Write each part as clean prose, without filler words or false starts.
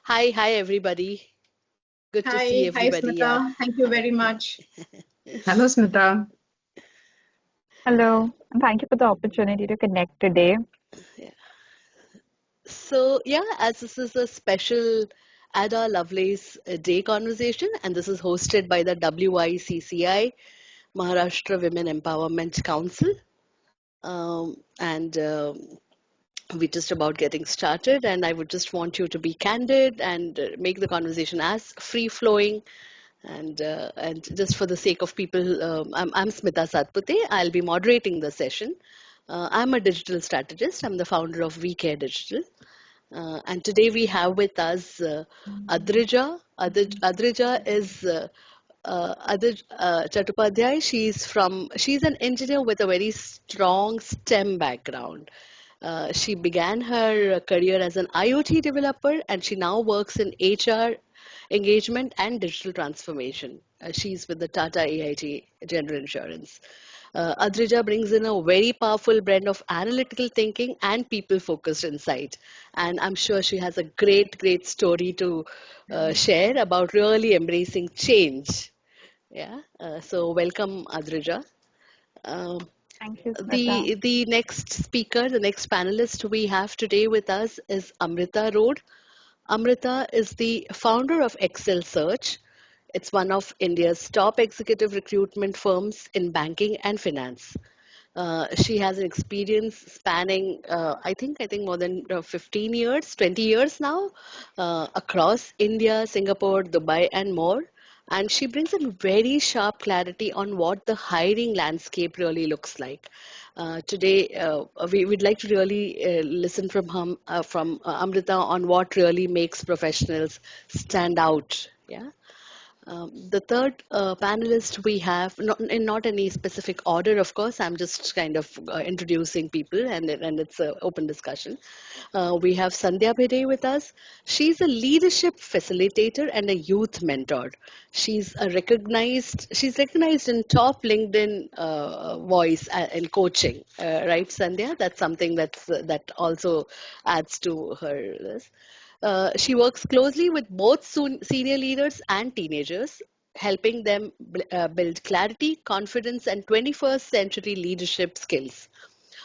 Hi, everybody. Good to see Hi, everybody. Yeah. Smitha. Thank you very much. Hello, Smitha. Hello, and thank you for the opportunity to connect today. Yeah. So, yeah, as this is a special Ada Lovelace Day conversation, and this is hosted by the WICCI, Maharashtra Women Empowerment Council. And we're just about getting started, and I would just want you to be candid and make the conversation as free flowing. And just for the sake of people, I'm Smitha Satpute. I'll be moderating the session. I'm a digital strategist. I'm the founder of WeCare Digital. And today we have with us Adrija. Adrija is Adrija Chattopadhyay. She's an engineer with a very strong STEM background. She began her career as an IoT developer, and she now works in HR, engagement, and digital transformation. She's with the Tata AIT General Insurance. Adrija brings in a very powerful blend of analytical thinking and people focused insight. And I'm sure she has a great story to share about really embracing change. Yeah. So, welcome, Adrija. Um, Thank you, Smitha. the next speaker, the next panelist we have today with us is Amrita Road. Amrita is the founder of Excel Search. It's one of India's top executive recruitment firms in banking and finance. She has an experience spanning, I think more than 15 years, 20 years now, across India, Singapore, Dubai, and more. And she brings in very sharp clarity on what the hiring landscape really looks like. Today, we would like to really listen from Amrita on what really makes professionals stand out. Yeah. The third panelist we have, not in not any specific order, of course. I'm just kind of introducing people, and it's an open discussion. We have Sandhya Bhede with us. She's a leadership facilitator and a youth mentor. She's recognized in top LinkedIn voice in coaching, right, Sandhya? That's something that also adds to her list. She works closely with both senior leaders and teenagers, helping them build clarity, confidence, and 21st century leadership skills.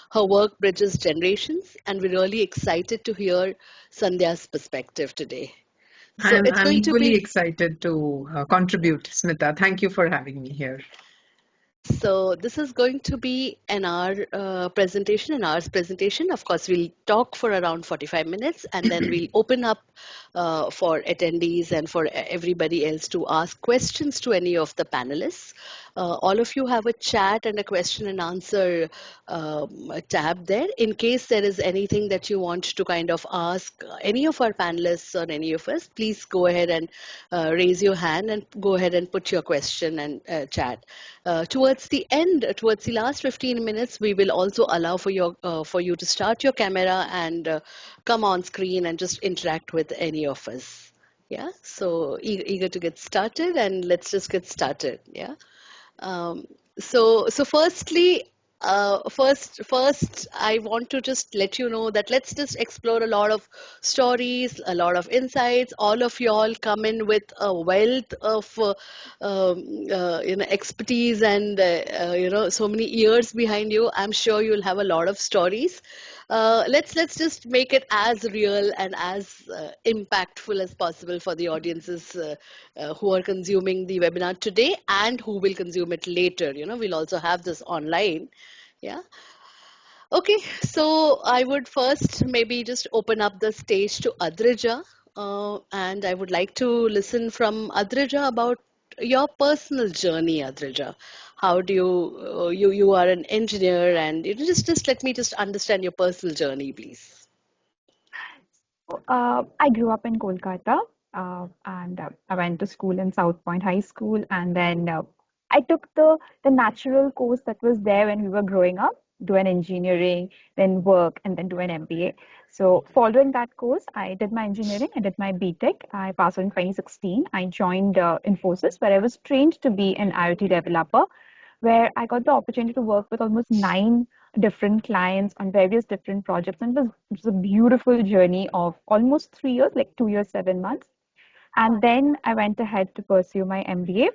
Her work bridges generations, and we're really excited to hear Sandhya's perspective today. So I'm, it's I'm going to equally be excited to contribute, Smitha. Thank you for having me here. So this is going to be an hour's presentation. Of course, we'll talk for around 45 minutes, and then we'll open up for attendees and for everybody else to ask questions to any of the panelists. All of you have a chat and a question and answer tab there. In case there is anything that you want to kind of ask any of our panelists or any of us, please go ahead and raise your hand and go ahead and put your question and chat. Towards the last 15 minutes, we will also allow for you to start your camera and come on screen and just interact with any of us. Yeah, so eager to get started, and let's just get started. Yeah. Um, so firstly, first, I want to just let you know that let's just explore a lot of stories, a lot of insights. All of y'all come in with a wealth of, expertise and so many years behind you. I'm sure you'll have a lot of stories. Let's just make it as real and as impactful as possible for the audiences who are consuming the webinar today and who will consume it later. We'll also have this online. Yeah. Okay. So I would first maybe just open up the stage to Adrija, and I would like to listen from Adrija about your personal journey, Adrija. How do you are an engineer, and just let me just understand your personal journey, please. I grew up in Kolkata, and I went to school in South Point High School, and then I took the natural course that was there when we were growing up, do an engineering, then work, and then do an MBA. So following that course, I did my engineering, I did my BTech. I passed in 2016. I joined Infosys, where I was trained to be an IoT developer, where I got the opportunity to work with almost nine different clients on various different projects. And it was a beautiful journey of almost 3 years, like 2 years, 7 months. And then I went ahead to pursue my MBA.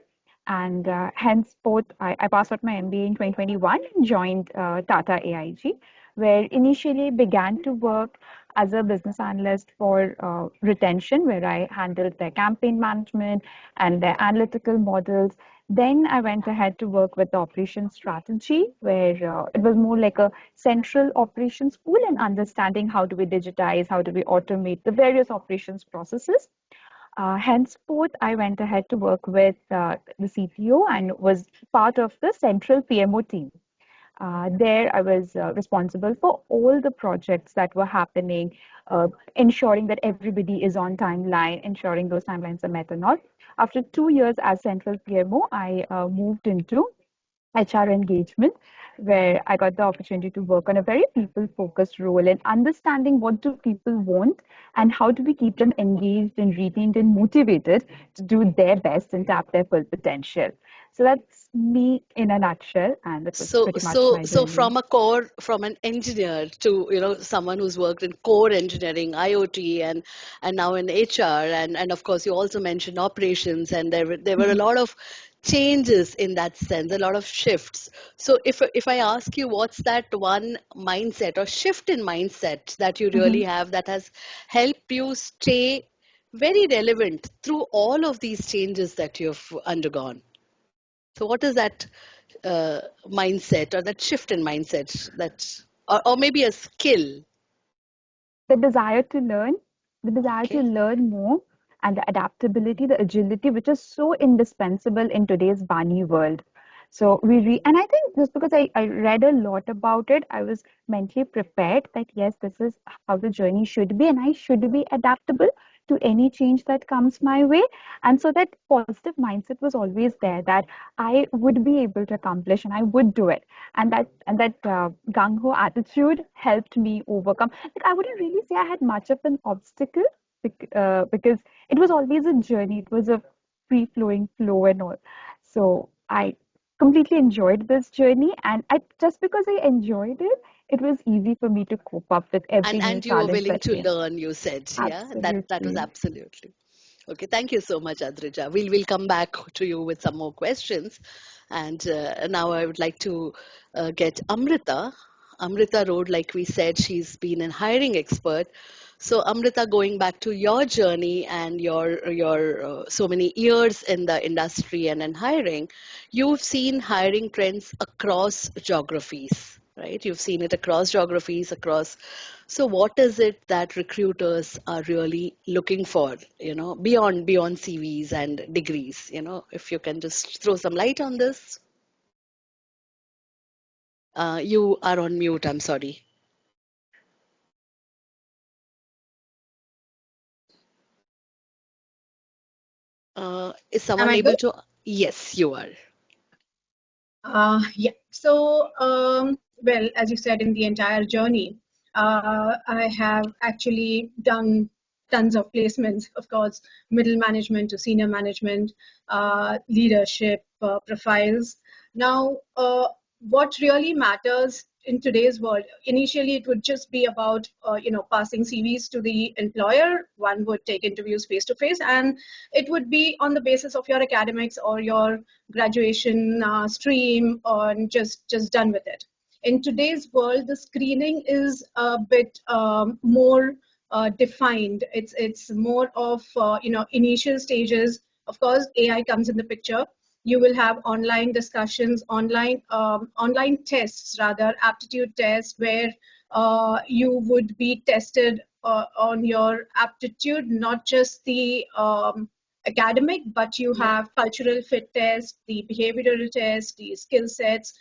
And henceforth, I passed out my MBA in 2021 and joined Tata AIG, where initially began to work as a business analyst for retention, where I handled their campaign management and their analytical models. Then I went ahead to work with the operations strategy, where it was more like a central operations pool and understanding how do we digitize, how do we automate the various operations processes. Henceforth, I went ahead to work with the CTO and was part of the central PMO team. There, I was responsible for all the projects that were happening, ensuring that everybody is on timeline, ensuring those timelines are met or not. After 2 years as central PMO, I moved into HR engagement, where I got the opportunity to work on a very people focused role and understanding what do people want and how do we keep them engaged and retained and motivated to do their best and tap their full potential. So that's me in a nutshell, and that was So, pretty much so, my so journey. from a core, from an engineer to, someone who's worked in core engineering, IoT, and now in HR, and of course you also mentioned operations, and there were a lot of changes in that sense, a lot of shifts. So if I ask you, what's that one mindset or shift in mindset that you really Mhm. have that has helped you stay very relevant through all of these changes that you've undergone? So what is that mindset or that shift in mindset or maybe a skill? The desire to learn, the desire to Okay. learn more, and the adaptability, the agility, which is so indispensable in today's Bani world. So and I think just because I read a lot about it, I was mentally prepared that yes, this is how the journey should be, and I should be adaptable to any change that comes my way. And so that positive mindset was always there that I would be able to accomplish and I would do it. And that gung ho attitude helped me overcome. Like I wouldn't really say I had much of an obstacle because it was always a journey. It was a free flowing flow and all. So I completely enjoyed this journey, and just because I enjoyed it, it was easy for me to cope up with every new And you were challenge willing that to came. learn, you said, yeah, that was Absolutely. absolutely. Okay, thank you so much, Adrija. We'll come back to you with some more questions. And now I would like to get Amrita. Amrita Road, like we said, she's been an hiring expert. So Amrita, going back to your journey and your so many years in the industry and in hiring, you've seen hiring trends across geographies, right? You've seen it across geographies, across. So what is it that recruiters are really looking for, beyond CVs and degrees, if you can just throw some light on this? You are on mute, I'm sorry. Is Am someone I good? able to? Yes, you are. Yeah. So, well, as you said, in the entire journey, I have actually done tons of placements, of course, middle management to senior management, leadership profiles. Now, what really matters in today's world, initially it would just be about, passing CVs to the employer. One would take interviews face to face, and it would be on the basis of your academics or your graduation stream, or just done with it. In today's world, the screening is a bit more defined. It's more of initial stages. Of course, AI comes in the picture. You will have online discussions, online tests, rather aptitude tests, where you would be tested on your aptitude, not just the academic, but you Yeah. have cultural fit test, the behavioral test, the skill sets.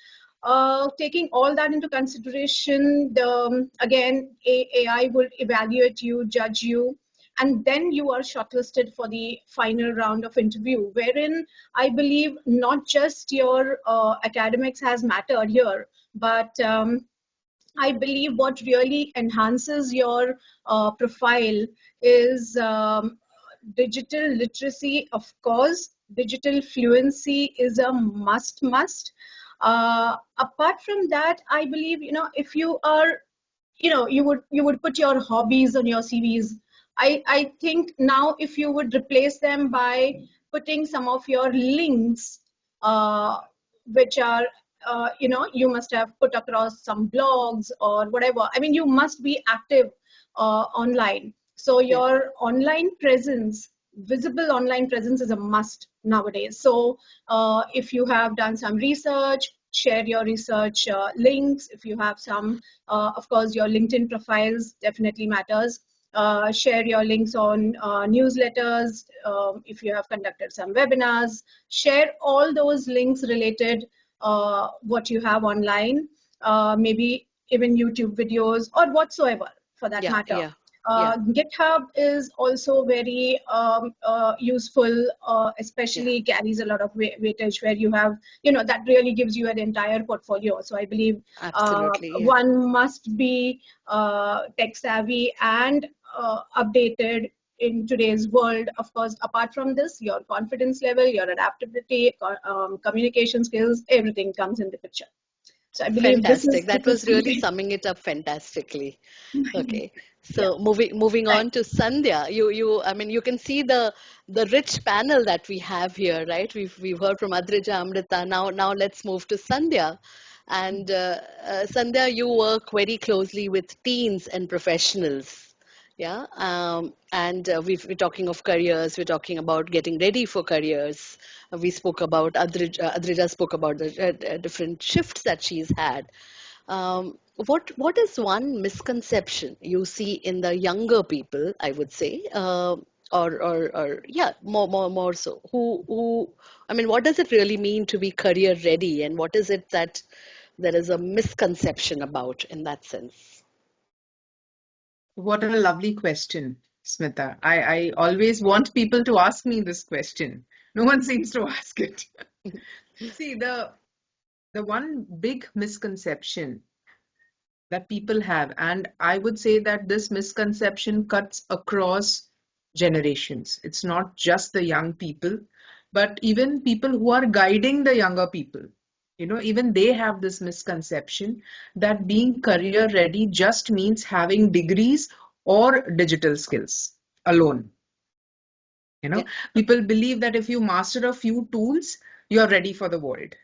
Taking all that into consideration, again, AI will evaluate you, judge you, and then you are shortlisted for the final round of interview, wherein I believe not just your academics has mattered here, but I believe what really enhances your profile is digital literacy. Of course, digital fluency is a must. Apart from that, I believe, if you are, you would put your hobbies on your CVs. I think now if you would replace them by putting some of your links, uh, which are, you must have put across some blogs or whatever. I mean, you must be active online. So Yeah. your online presence, visible online presence, is a must nowadays. So if you have done some research, share your research links. If you have some, of course, your LinkedIn profiles definitely matters. Share your links on newsletters. If you have conducted some webinars, share all those links related what you have online, maybe even YouTube videos or whatsoever for that Yeah. matter. Yeah. Yeah. GitHub is also very useful, Yeah. especially carries a lot of weightage where you have, that really gives you an entire portfolio. So I believe Absolutely. Yeah. one must be tech savvy and updated in today's world. Of course, apart from this, your confidence level, your adaptability, communication skills, everything comes in the picture. So I believe this Fantastic. is That this is was really something. summing it up fantastically. Okay. Yeah, So moving right. on to Sandhya, I mean, you can see the rich panel that we have here, right? We've heard from Adrija, Amrita. Now let's move to Sandhya. And Sandhya, you work very closely with teens and professionals. Yeah. And we're talking of careers. We're talking about getting ready for careers. We spoke about Adrija spoke about the different shifts that she's had. What is one misconception you see in the younger people, I would say, or yeah, more so, who I mean, what does it really mean to be career ready, and what is it that there is a misconception about in that sense? What a lovely question, Smitha. I always want people to ask me this question. No one seems to ask it. See, the one big misconception that people have, and I would say that this misconception cuts across generations. It's not just the young people, but even people who are guiding the younger people. Even they have this misconception that being career ready just means having degrees or digital skills alone. You Yeah, know, People believe that if you master a few tools, you're ready for the world.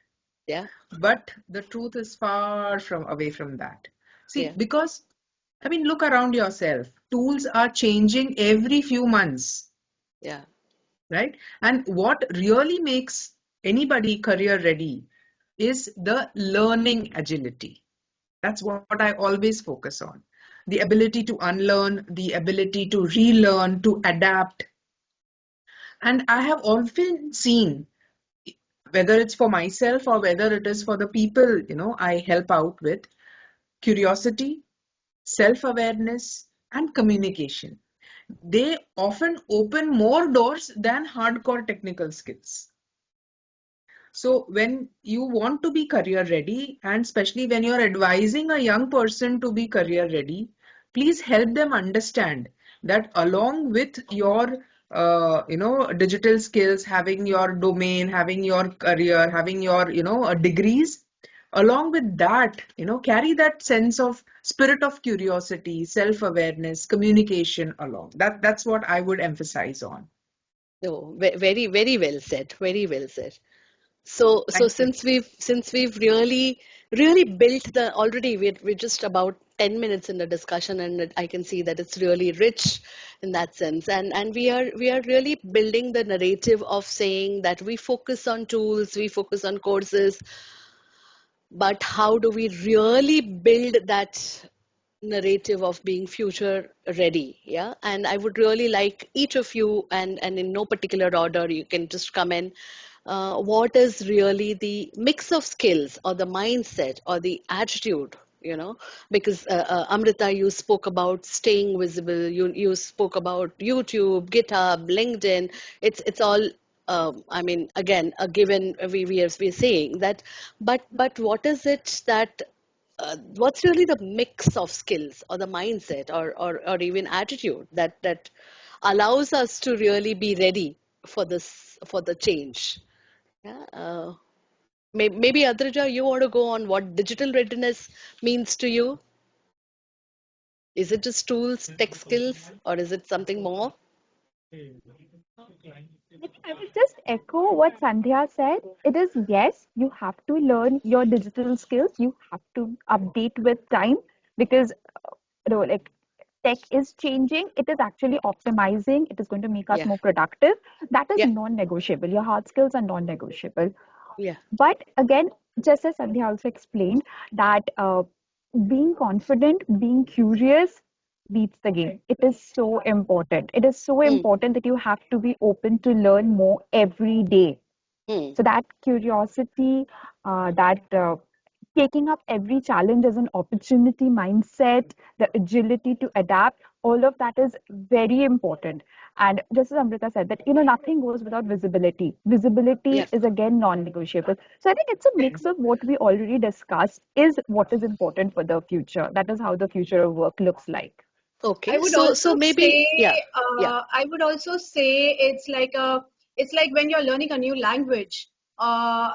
yeah, But the truth is far from away from that. See, yeah, because I mean, look around yourself. Tools are changing every few months, yeah, right? And what really makes anybody career ready is the learning agility. That's what I always focus on. The ability to unlearn, the ability to relearn, to adapt. And I have often seen, whether it's for myself or whether it is for the people, I help out with, curiosity, self-awareness, and communication. They often open more doors than hardcore technical skills. So when you want to be career ready, and especially when you're advising a young person to be career ready, please help them understand that along with your digital skills, having your domain, having your career, having your degrees, along with that, carry that sense of spirit of curiosity, self-awareness, communication along. That's what I would emphasize on. no, very, very well said, very well said. So Thank you. since we've really built the already we're just about 10 minutes in the discussion, and I can see that it's really rich in that sense, and we are really building the narrative of saying that we focus on tools, we focus on courses, but how do we really build that narrative of being future ready? Yeah, and I would really like each of you, and in no particular order, you can just come in. What is really the mix of skills or the mindset or the attitude, because Amrita, you spoke about staying visible, you spoke about YouTube, GitHub, LinkedIn. It's all I mean, again, a given, we're saying that, but what is it that what's really the mix of skills or the mindset, or even attitude that allows us to really be ready for the change? Yeah. Maybe Adrija, you want to go on what digital readiness means to you? Is it just tools, tech skills, or is it something more? I will just echo what Sandhya said. It is yes, you have to learn your digital skills. You have to update with time because like tech is changing. It is actually optimizing. It is going to make us Yeah, more productive. That is yeah, non-negotiable. Your hard skills are non-negotiable. yeah, But again, just as Sandhya also explained, that being confident, being curious beats the game. It is so important. It is so hmm, important that you have to be open to learn more every day. hmm, So that curiosity, that taking up every challenge as an opportunity mindset, the agility to adapt, all of that is very important. And just as Amrita said, that nothing goes without visibility. Visibility yeah. is again non-negotiable. So I think it's a mix of what we already discussed is what is important for the future. That is how the future of work looks like. I Okay, would so also maybe, say, yeah, yeah, it's like when you're learning a new language,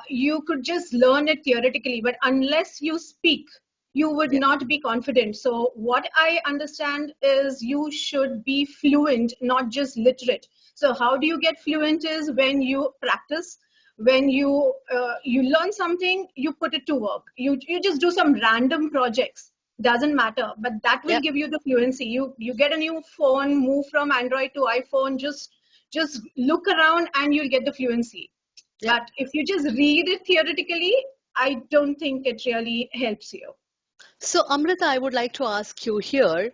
you could just learn it theoretically, but unless you speak, you would yeah, not be confident. So what I understand is you should be fluent, not just literate. So how do you get fluent is when you practice, when you learn something, you put it to work. You just do some random projects, doesn't matter, but that will yeah, give you the fluency. You get a new phone, move from Android to iPhone, just look around and you'll get the fluency. yeah. But if you just read it theoretically, I don't think it really helps you. So, Amrita, I would like to ask you here,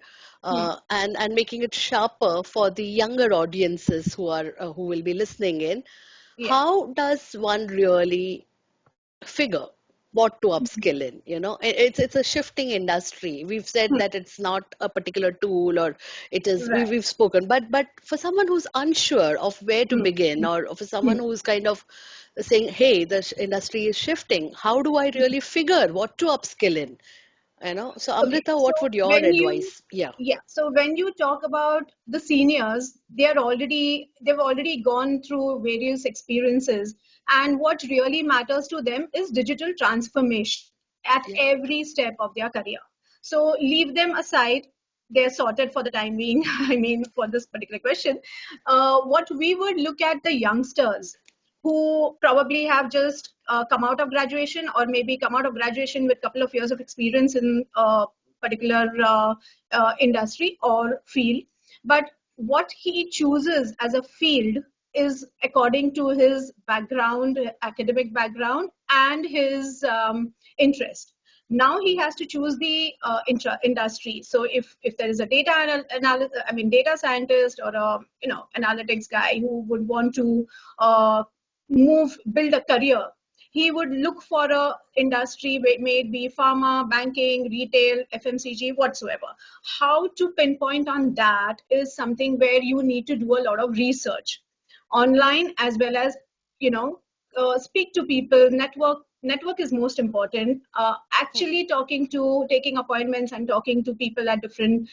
Hmm. and making it sharper for the younger audiences who will be listening in. Yeah. How does one really figure what to Mhm. upskill in? It's a shifting industry. We've said Hmm. that it's not a particular tool, or it is Right. we've spoken, but for someone who's unsure of where to Hmm. begin, or for Hmm. someone who's kind of saying, hey, the industry is shifting, how do I really figure what to upskill in? So Okay, Amrita, so what would your when you, advice? Yeah, yeah, so when you talk about the seniors, they've already gone through various experiences, and what really matters to them is digital transformation at yeah, every step of their career. So leave them aside. They're sorted for the time being. I mean, for this particular question, what we would look at the youngsters who probably have just come out of graduation, or maybe come out of graduation with a couple of years of experience in a particular industry or field. But what he chooses as a field is according to his background, academic background, and his interest. Now he has to choose the industry. So if there is a data scientist, or a analytics guy who would want to build a career, he would look for a industry, may it be pharma, banking, retail, FMCG, whatsoever. How to pinpoint on that is something where you need to do a lot of research online, as well as you know speak to people. Network is most important. hmm, Actually taking appointments and talking to people at different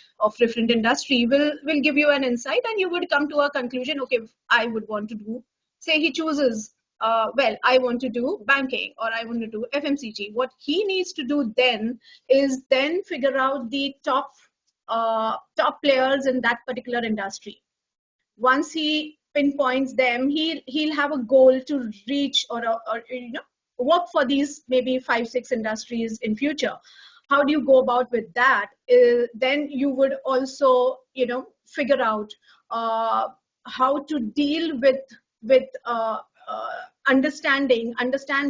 industry will give you an insight, and you would come to a conclusion. Okay, I would want to do, say he chooses, well, I want to do banking, or I want to do FMCG. What he needs to do then is then figure out the top players in that particular industry. Once he pinpoints them, he'll have a goal to reach, or work for these maybe 5 6 industries in future. How do you go about with that? Then you would also figure out uh, how to deal with understand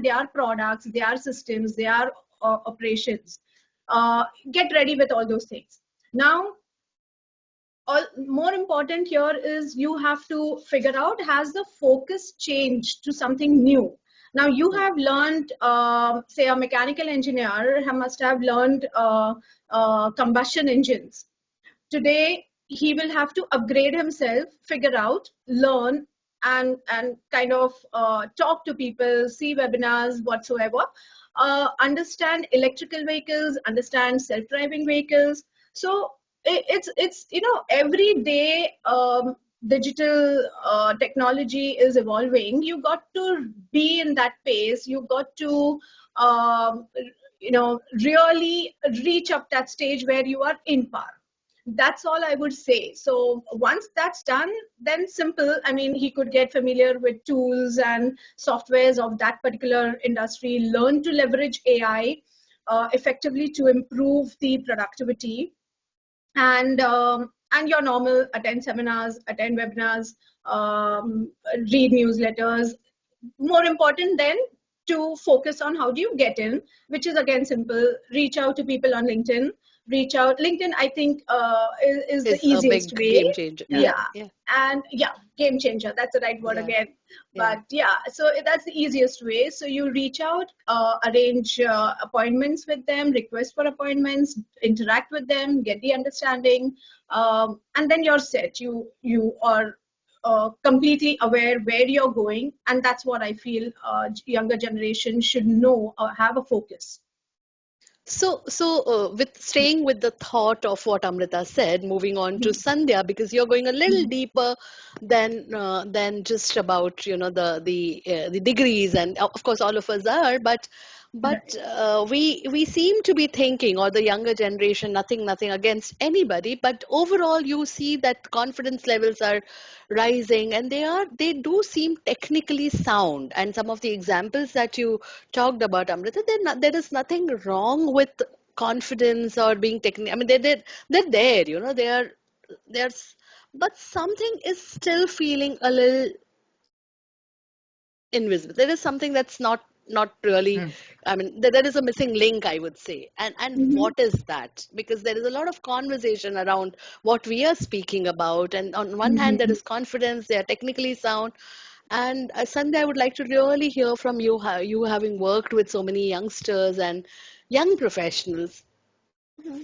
their products, their systems, their operations. Get ready with all those things. Now, more important here is you have to figure out, has the focus changed to something new. Now you hmm, have learned, say a mechanical engineer must have learned combustion engines. Today he will have to upgrade himself, figure out, learn, and kind of talk to people, see webinars, whatsoever, understand electrical vehicles, understand self-driving vehicles. So it's every day, digital technology is evolving, you got to be in that pace. You got to, um, really reach up that stage where you are in par. That's all I would say. So once that's done, then simple. I mean, he could get familiar with tools and softwares of that particular industry, learn to leverage AI effectively to improve the productivity, and your normal attend seminars, attend webinars, read newsletters. More important then to focus on how do you get in, which is again simple. Reach out to people on LinkedIn. Reach out. LinkedIn, I think, is the Is a easiest big way. game changer. Yeah. Yeah, Yeah. yeah, And yeah, game changer. That's the right word yeah, again. yeah. But yeah, so that's the easiest way. So you reach out, arrange appointments with them, request for appointments, interact with them, get the understanding, and then you're set. You are completely aware where you're going, and that's what I feel younger generation should know or have a focus. So, with staying with the thought of what Amrita said, moving on to Mhm. Sandhya, because you're going a little deeper than just about the degrees, and of course all of us are, but Right. we seem to be thinking, or the younger generation, nothing against anybody, but overall you see that confidence levels are rising, and they do seem technically sound. And some of the examples that you talked about, Amrita, there is nothing wrong with confidence or being technical. I mean, they're there, they're, but something is still feeling a little invisible. There is something that's not really. Hmm. I mean, there is a missing link, I would say. And Mhm. what is that? Because there is a lot of conversation around what we are speaking about. And on one hand, there Mhm. is confidence. They are technically sound. And Sandhya, I would like to really hear from you, how you having worked with so many youngsters and young professionals.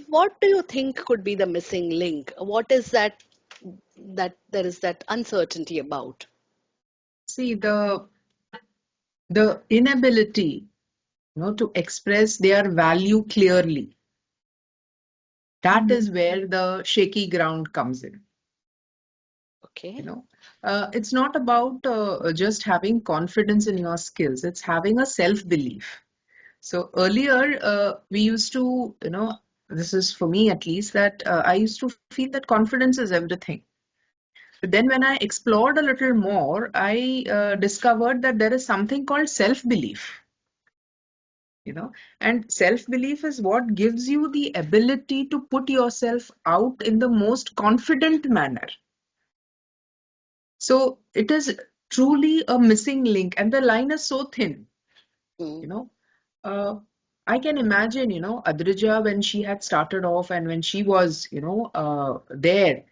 What do you think could be the missing link? What is that there is that uncertainty about? See, the inability, to express their value clearly, that Mhm. is where the shaky ground comes in. You Okay. know, it's not about just having confidence in your skills. It's having a self-belief. So earlier, we used to, this is for me at least, that I used to feel that confidence is everything. But then when I explored a little more, I discovered that there is something called self-belief, you know, and self-belief is what gives you the ability to put yourself out in the most confident manner. So it is truly a missing link, and the line is so thin, you Mm. know. Uh, I can imagine, Adrija when she had started off and when she was, there,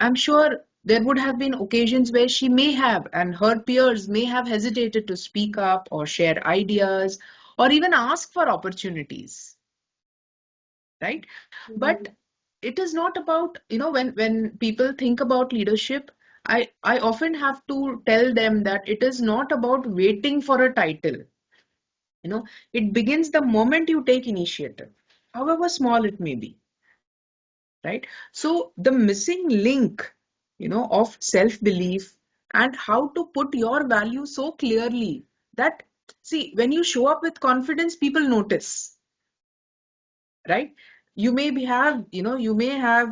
I'm sure there would have been occasions where she may have, and her peers may have hesitated to speak up or share ideas or even ask for opportunities, right? But Mhm. it is not about, when people think about leadership, I often have to tell them that it is not about waiting for a title. It begins the moment you take initiative, however small it may be, right? So the missing link, of self-belief and how to put your value so clearly that, see, when you show up with confidence, people notice, right? You may have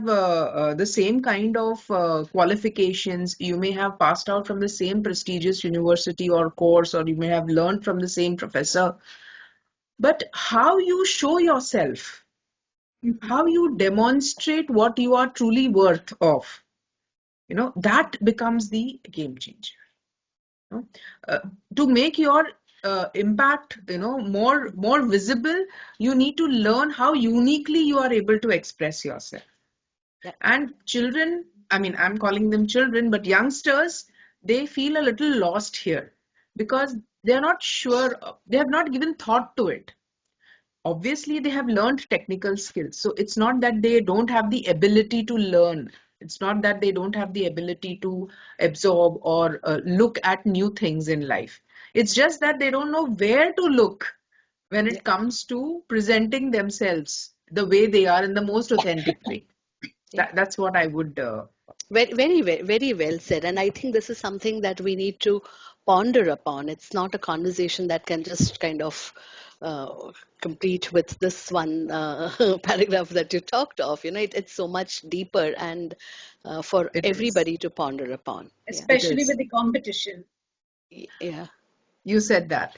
the same kind of qualifications. You may have passed out from the same prestigious university or course, or you may have learned from the same professor. But how you show yourself, Mhm. how you demonstrate what you are truly worth of, that becomes the game changer. you know. Uh, to make your impact, more visible, you need to learn how uniquely you are able to express yourself. Yeah. And children, I mean, I'm calling them children, but youngsters, they feel a little lost here because they're not sure, they have not given thought to it. Obviously they have learned technical skills, so it's not that they don't have the ability to learn. It's not that they don't have the ability to absorb or look at new things in life. It's just that they don't know where to look when Yeah. it comes to presenting themselves the way they are in the most authentic way. Yeah. That's what I would Very well said. And I think this is something that we need to ponder upon. It's not a conversation that can just kind of complete with this one paragraph that you talked of. It's so much deeper and for It is. everybody to ponder upon. Yeah. It especially is. with the competition. Yeah. You said that.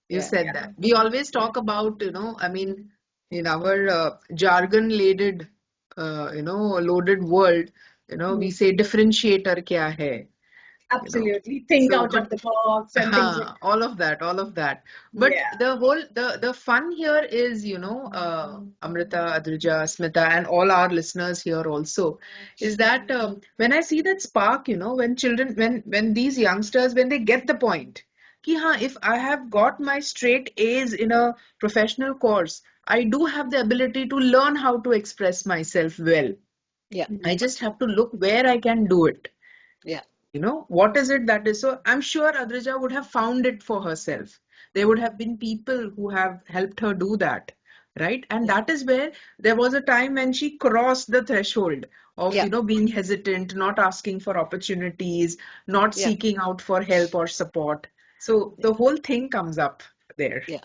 You Yeah. said Yeah. that. We always talk about, I mean, in our jargon-laden, loaded world, we Mm. say differentiator kya hai, you know. Absolutely. Think So, out but of the box and things like all of that, all of that. But yeah. the fun here is, Amrita, Adrija, Smita, and all our listeners here also, is that when I see that spark, when children, when these youngsters, when they get the point, कि हाँ, if I have got my straight A's in a professional course, I do have the ability to learn how to express myself well. Yeah. I just have to look where I can do it. Yeah. What is it that is so? I'm sure Adrija would have found it for herself. There would have been people who have helped her do that, right? And Yeah. that is where there was a time when she crossed the threshold of, Yeah. being hesitant, not asking for opportunities, not Yeah. seeking out for help or support. So Yeah. the whole thing comes up there. Yeah.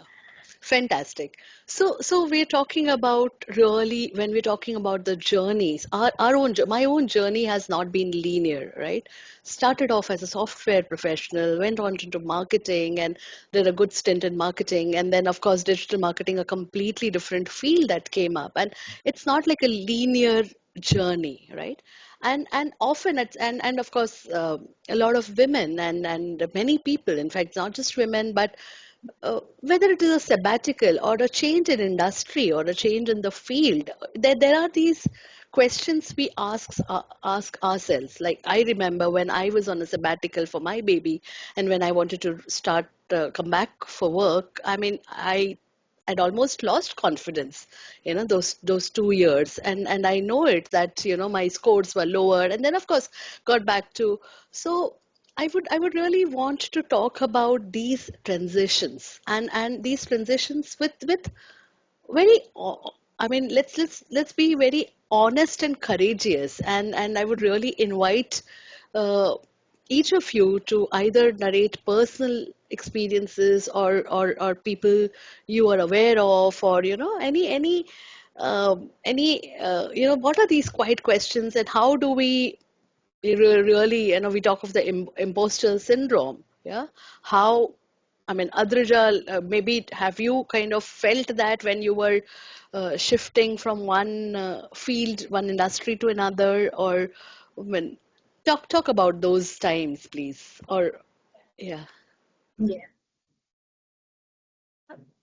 Fantastic. So we're talking about really when we're talking about the journeys, my own journey has not been linear, right? Started off as a software professional, went on into marketing and did a good stint in marketing, and then of course digital marketing, a completely different field that came up, and it's not like a linear journey, right? And often and of course a lot of women and many people, in fact, not just women, but whether it is a sabbatical or a change in industry or a change in the field, there are these questions we ask ourselves. Like I remember when I was on a sabbatical for my baby, and when I wanted to start come back for work. I mean, I'd almost lost confidence, those 2 years, and I know it that my scores were lower, and then of course got back to. So I would really want to talk about these transitions and these transitions with very I mean let's be very honest and courageous, and I would really invite uh, each of you to either narrate personal experiences or people you are aware of, or any what are these quiet questions, and how do we really, we talk of the imposter syndrome. Yeah. How, I mean, Adrija, maybe have you kind of felt that when you were shifting from one field, one industry to another, or when talk about those times, please. Or yeah. Yeah.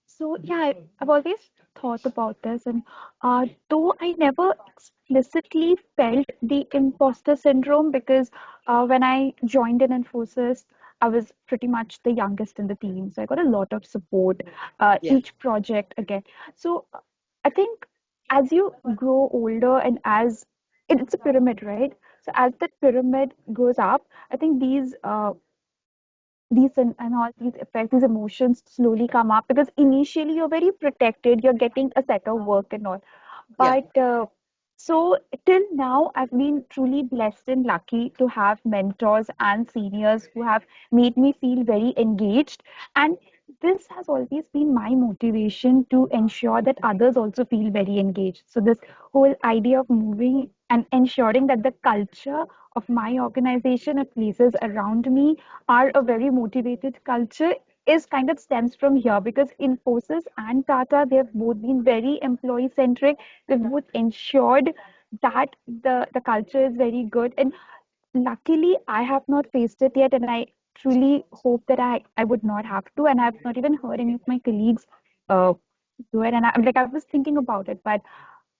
So yeah, I've always thought about this, and though I never explicitly felt the imposter syndrome because when I joined in Infosys, I was pretty much the youngest in the team, so I got a lot of support. Yeah. Each project again. So I think as you grow older and as it's a pyramid, right? So as that pyramid goes up, I think these and all these effects, these emotions slowly come up because initially you're very protected, you're getting a set of work and all. Yeah. But so till now, I've been truly blessed and lucky to have mentors and seniors who have made me feel very engaged. And this has always been my motivation to ensure that others also feel very engaged. So, this whole idea of moving and ensuring that the culture of my organization and places around me are a very motivated culture is kind of stems from here because Infosys and Tata, they've both been very employee centric. They've both ensured that the culture is very good. And luckily, I have not faced it yet. And I truly hope that I would not have to. And I've not even heard any of my colleagues uh, do it. And I was thinking about it, but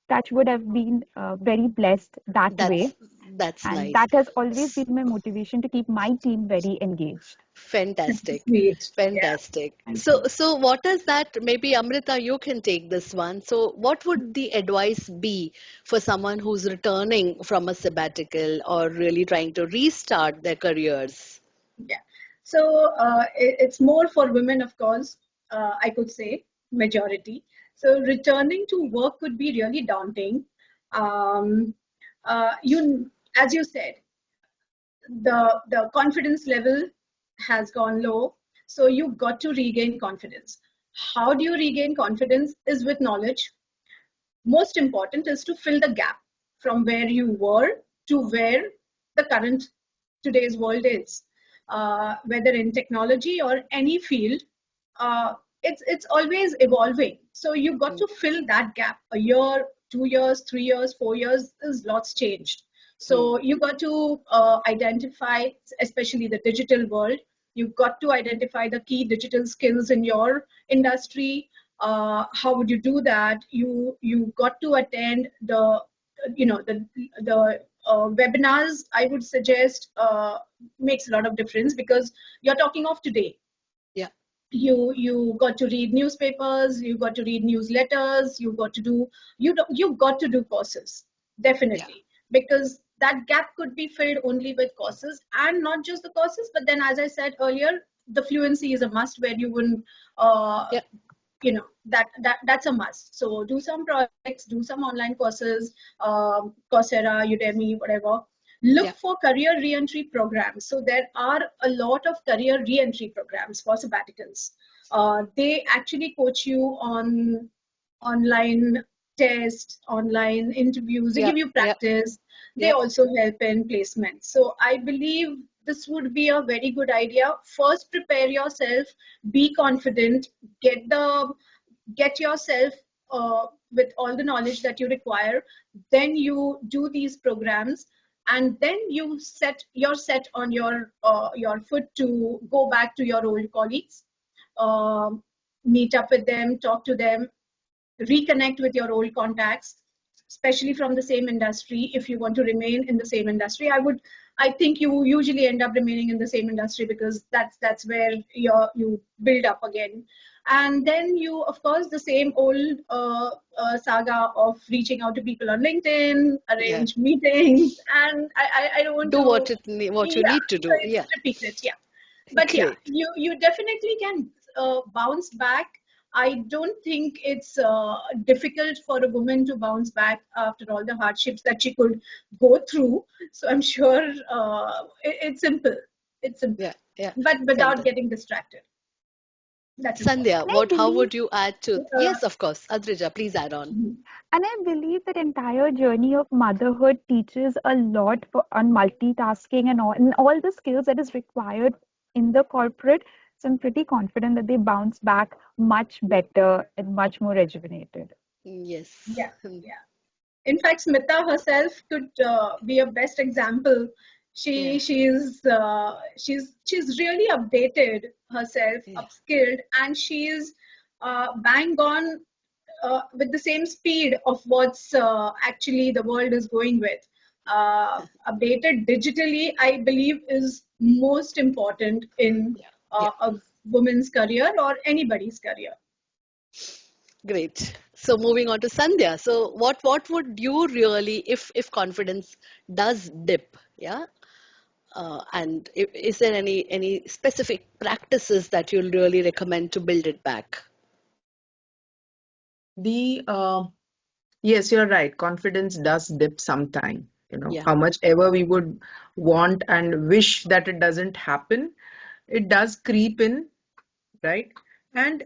that would have been very blessed that way. That's And nice. that has always been my motivation to keep my team very engaged. Fantastic. Sweet. Yeah. Fantastic. Thank you. So what is that? Maybe Amrita, you can take this one. So what would the advice be for someone who's returning from a sabbatical or really trying to restart their careers? Yeah. So it's more for women, of course, I could say, majority. So returning to work could be really daunting. Um, as you said, the confidence level has gone low. So you got to regain confidence. How do you regain confidence? Is with knowledge. Most important is to fill the gap from where you were to where the current today's world is. Whether in technology or any field, uh, it's always evolving. So you got to fill that gap. A year, 2 years, 3 years, 4 years is lots changed. So you got to identify, especially the digital world. You've got to identify the key digital skills in your industry. How would you do that? You got to attend the webinars. I would suggest makes a lot of difference, because you're talking of today. Yeah. You got to read newspapers, you got to read newsletters, you got to do courses, definitely, because that gap could be filled only with courses. And not just the courses, but then, as I said earlier, the fluency is a must, where you wouldn't that's a must. So do some projects, do some online courses, Coursera, Udemy, whatever. Look for career re-entry programs. So there are a lot of career re-entry programs for sabbaticals. They actually coach you on online tests, online interviews. They give you practice. They also help in placement. So I believe this would be a very good idea. First, prepare yourself, be confident, get yourself with all the knowledge that you require. Then you do these programs, and then you're set on your foot to go back to your old colleagues, meet up with them, talk to them, reconnect with your old contacts, especially from the same industry. If you want to remain in the same industry, I think you usually end up remaining in the same industry, because that's where you build up again. And then you, of course, the same old saga of reaching out to people on LinkedIn, arrange meetings, and I don't want do to, what you need to do. Yeah. repeat it. Yeah. But yeah, Great. you definitely can bounce back. I don't think it's difficult for a woman to bounce back after all the hardships that she could go through. So I'm sure it's simple. It's simple, Yeah. but without Fantastic. getting distracted. That's important. Sandhya, And I how believe would you add to? Uh, Yes, of course. Adrija, please add on. And I believe that entire journey of motherhood teaches a lot on multitasking and all the skills that is required in the corporate. So I'm pretty confident that they bounce back much better and much more rejuvenated. Yes. yeah, yeah. In fact, Smitha herself could be a best example. Yeah. She's really updated herself, Yeah. upskilled, and she's bang on with the same speed of what's actually the world is going with. Updated digitally, I believe, is most important in Yeah. a woman's career or anybody's career. Great. So moving on to Sandhya. So what would you really, if confidence does dip, yeah? And is there any specific practices that you'll really recommend to build it back? The Yes, you're right. Confidence does dip sometime. Yeah. How much ever we would want and wish that it doesn't happen, it does creep in, right? And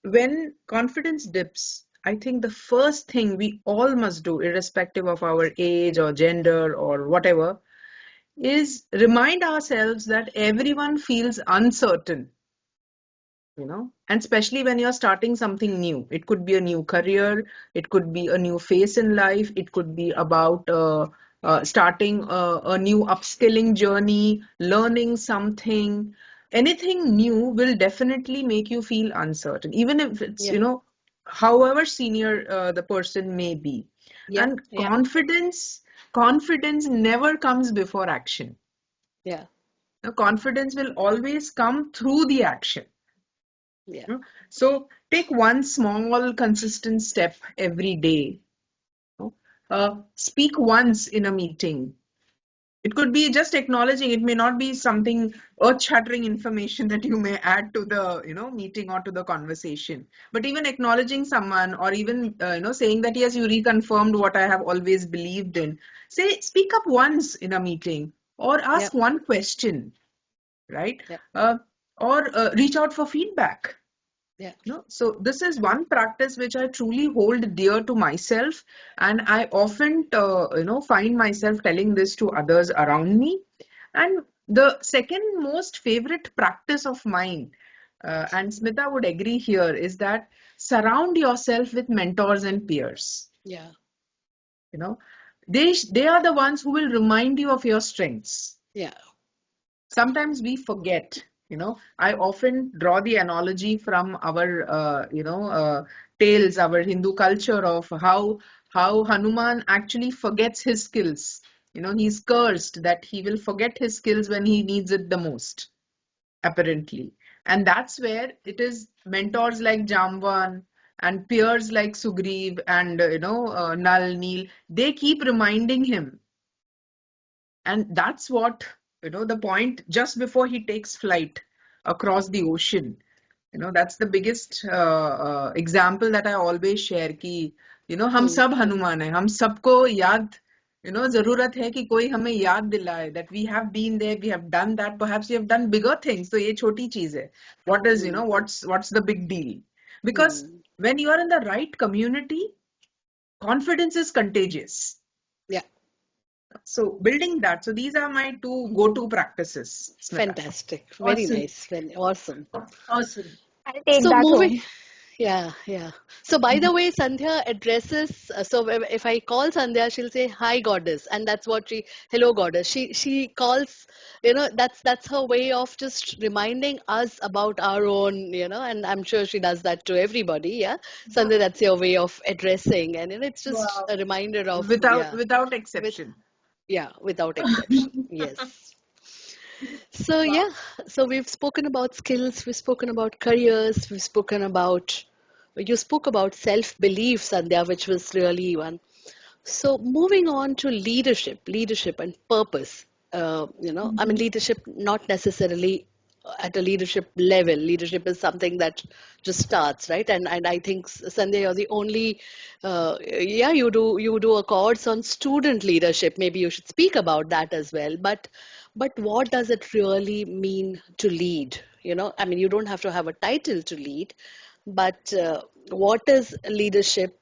when confidence dips, I think the first thing we all must do, irrespective of our age or gender or whatever, is remind ourselves that everyone feels uncertain, and especially when you're starting something new. It could be a new career, it could be a new phase in life, it could be about starting a new upskilling journey, learning something. Anything new will definitely make you feel uncertain, even if it's, Yeah. however senior the person may be. Yeah. And Yeah. confidence never comes before action. Yeah. Now, confidence will always come through the action. Yeah. So take one small, consistent step every day. Speak once in a meeting. It could be just acknowledging. It may not be something earth-shattering information that you may add to the meeting or to the conversation. But even acknowledging someone, or even saying that yes, you reconfirmed what I have always believed in. Speak up once in a meeting. or Yeah. ask one question, right? Yeah. Or reach out for feedback. Yeah. No? So this is one practice which I truly hold dear to myself, and I often, find myself telling this to others around me. And the second most favorite practice of mine, and Smitha would agree here, is that surround yourself with mentors and peers. Yeah. You know, they are the ones who will remind you of your strengths. Yeah. Sometimes we forget. I often draw the analogy from our tales, our Hindu culture, of how Hanuman actually forgets his skills. He's cursed that he will forget his skills when he needs it the most, apparently. And that's where it is mentors like Jamvan and peers like Sugriv and Nal, Neel, they keep reminding him. And that's what, the point just before he takes flight across the ocean. That's the biggest example that I always share कि, हम सब हनुमान हैं, हम सबको याद, जरूरत है कि कोई हमें याद दिलाए that we have been there, we have done that, perhaps we have done bigger things. तो ये छोटी चीज है. What is, what's the big deal? Because when you are in the right community, confidence is contagious. Yeah. So building that. So these are my two go-to practices, Smitha. Fantastic. Very Awesome. nice. Very awesome. Awesome. I'll take So that moving, home. yeah, yeah. So by the way, Sandhya addresses. So if I call Sandhya, she'll say, "Hi, goddess," and that's what hello, goddess. She calls. That's her way of just reminding us about our own. And I'm sure she does that to everybody. Yeah, Sandhya, that's your way of addressing, and it's just Wow. a reminder of Without with exception. without exception. Yes. So Wow. yeah, so we've spoken about skills, we've spoken about careers, we've spoken about you spoke about self-belief, Sandhya, which was really one. So moving on to leadership and purpose. I mean, leadership not necessarily at a leadership level. Leadership is something that just starts, right? And I think Sandhya, you're the only, yeah, you do a course on student leadership. Maybe you should speak about that as well. But what does it really mean to lead? I mean, you don't have to have a title to lead, but what is leadership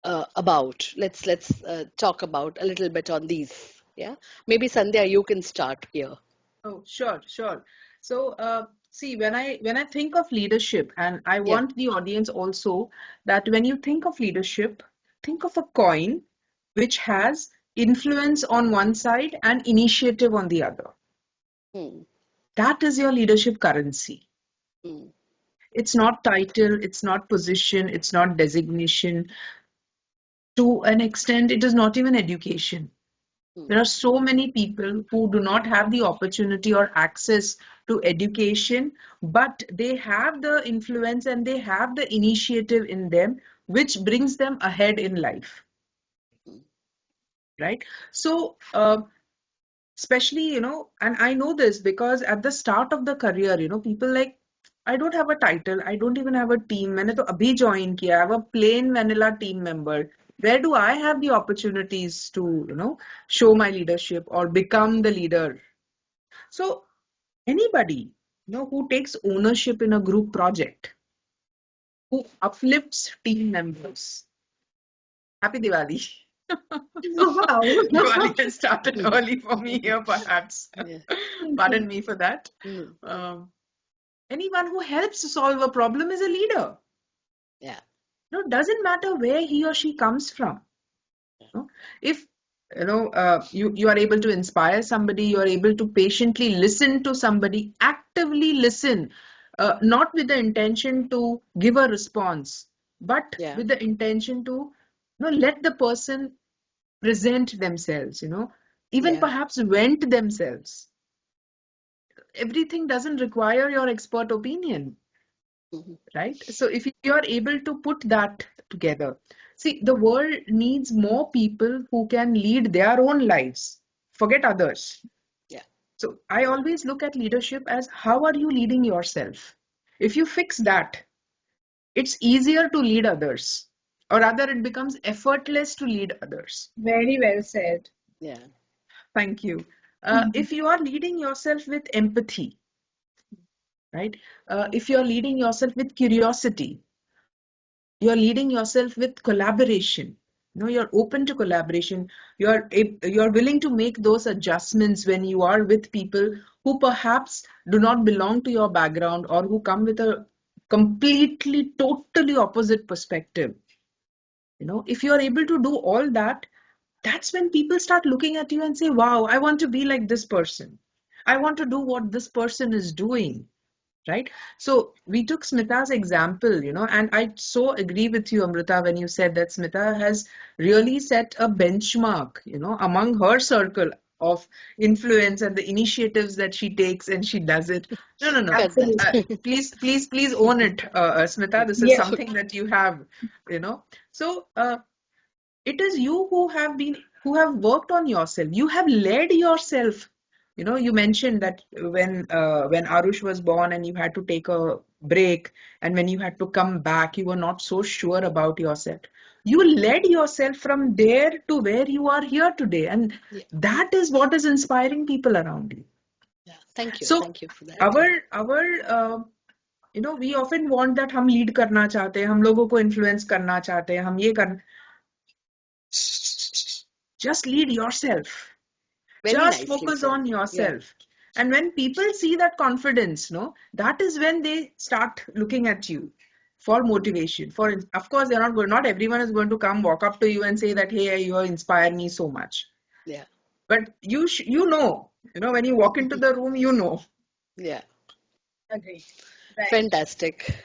about? Let's talk about a little bit on these. Yeah, maybe Sandhya, you can start here. Oh, sure, sure. So, see, when I think of leadership, and I Yeah. want the audience also that when you think of leadership, think of a coin which has influence on one side and initiative on the other. Hmm. That is your leadership currency. Hmm. It's not title, it's not position, it's not designation. To an extent, it is not even education. Hmm. There are so many people who do not have the opportunity or access to education, but they have the influence and they have the initiative in them, which brings them ahead in life, right? So, especially, and I know this because at the start of the career, people like, I don't have a title, I don't even have a team. मैंने तो अभी join किया, I have a plain vanilla team member. Where do I have the opportunities to, show my leadership or become the leader? So anybody, who takes ownership in a group project, who uplifts team members. Happy Diwali. Wow. Diwali has started early for me here, perhaps. Yeah. Pardon me for that. Hmm. Um, anyone who helps solve a problem is a leader. Yeah. Doesn't matter where he or she comes from. If you are able to inspire somebody, you are able to patiently listen to somebody, actively listen, not with the intention to give a response, but Yeah. with the intention to let the person present themselves, even Yeah. perhaps vent themselves. Everything doesn't require your expert opinion, Mhm. right? So if you are able to put that together, see, the world needs more people who can lead their own lives, forget others. Yeah. So I always look at leadership as how are you leading yourself? If you fix that, it's easier to lead others, or rather, it becomes effortless to lead others. Very well said. Yeah. Thank you. If you are leading yourself with empathy, right? If you're leading yourself with curiosity, you're leading yourself with collaboration. You're open to collaboration. You're willing to make those adjustments when you are with people who perhaps do not belong to your background or who come with a completely, totally opposite perspective. If you're able to do all that, that's when people start looking at you and say, wow, I want to be like this person. I want to do what this person is doing. Right? So we took Smitha's example, and I so agree with you, Amrita, when you said that Smitha has really set a benchmark, among her circle of influence and the initiatives that she takes and she does it. No, no, Look no. at that. Absolutely. Please own it, Smitha. This is Yeah. something that you have, So it is you who have worked on yourself. You have led yourself. You mentioned that when Arush was born and you had to take a break, and when you had to come back, you were not so sure about yourself. You led yourself from there to where you are here today, and Yeah, that is what is inspiring people around you. yeah. Thank you. So Thank you for that. our we often want that हम lead करना चाहते हैं, हम लोगों को influence करना चाहते हैं, हम ये कर just lead yourself. Very Just nicely focus said. on Yeah, yourself. And when people see that confidence, that is when they start looking at you for motivation. Of course, not everyone is going to come walk up to you and say that, hey, you inspire me so much. yeah, But when you walk into the room, yeah. Agree. Right. Fantastic.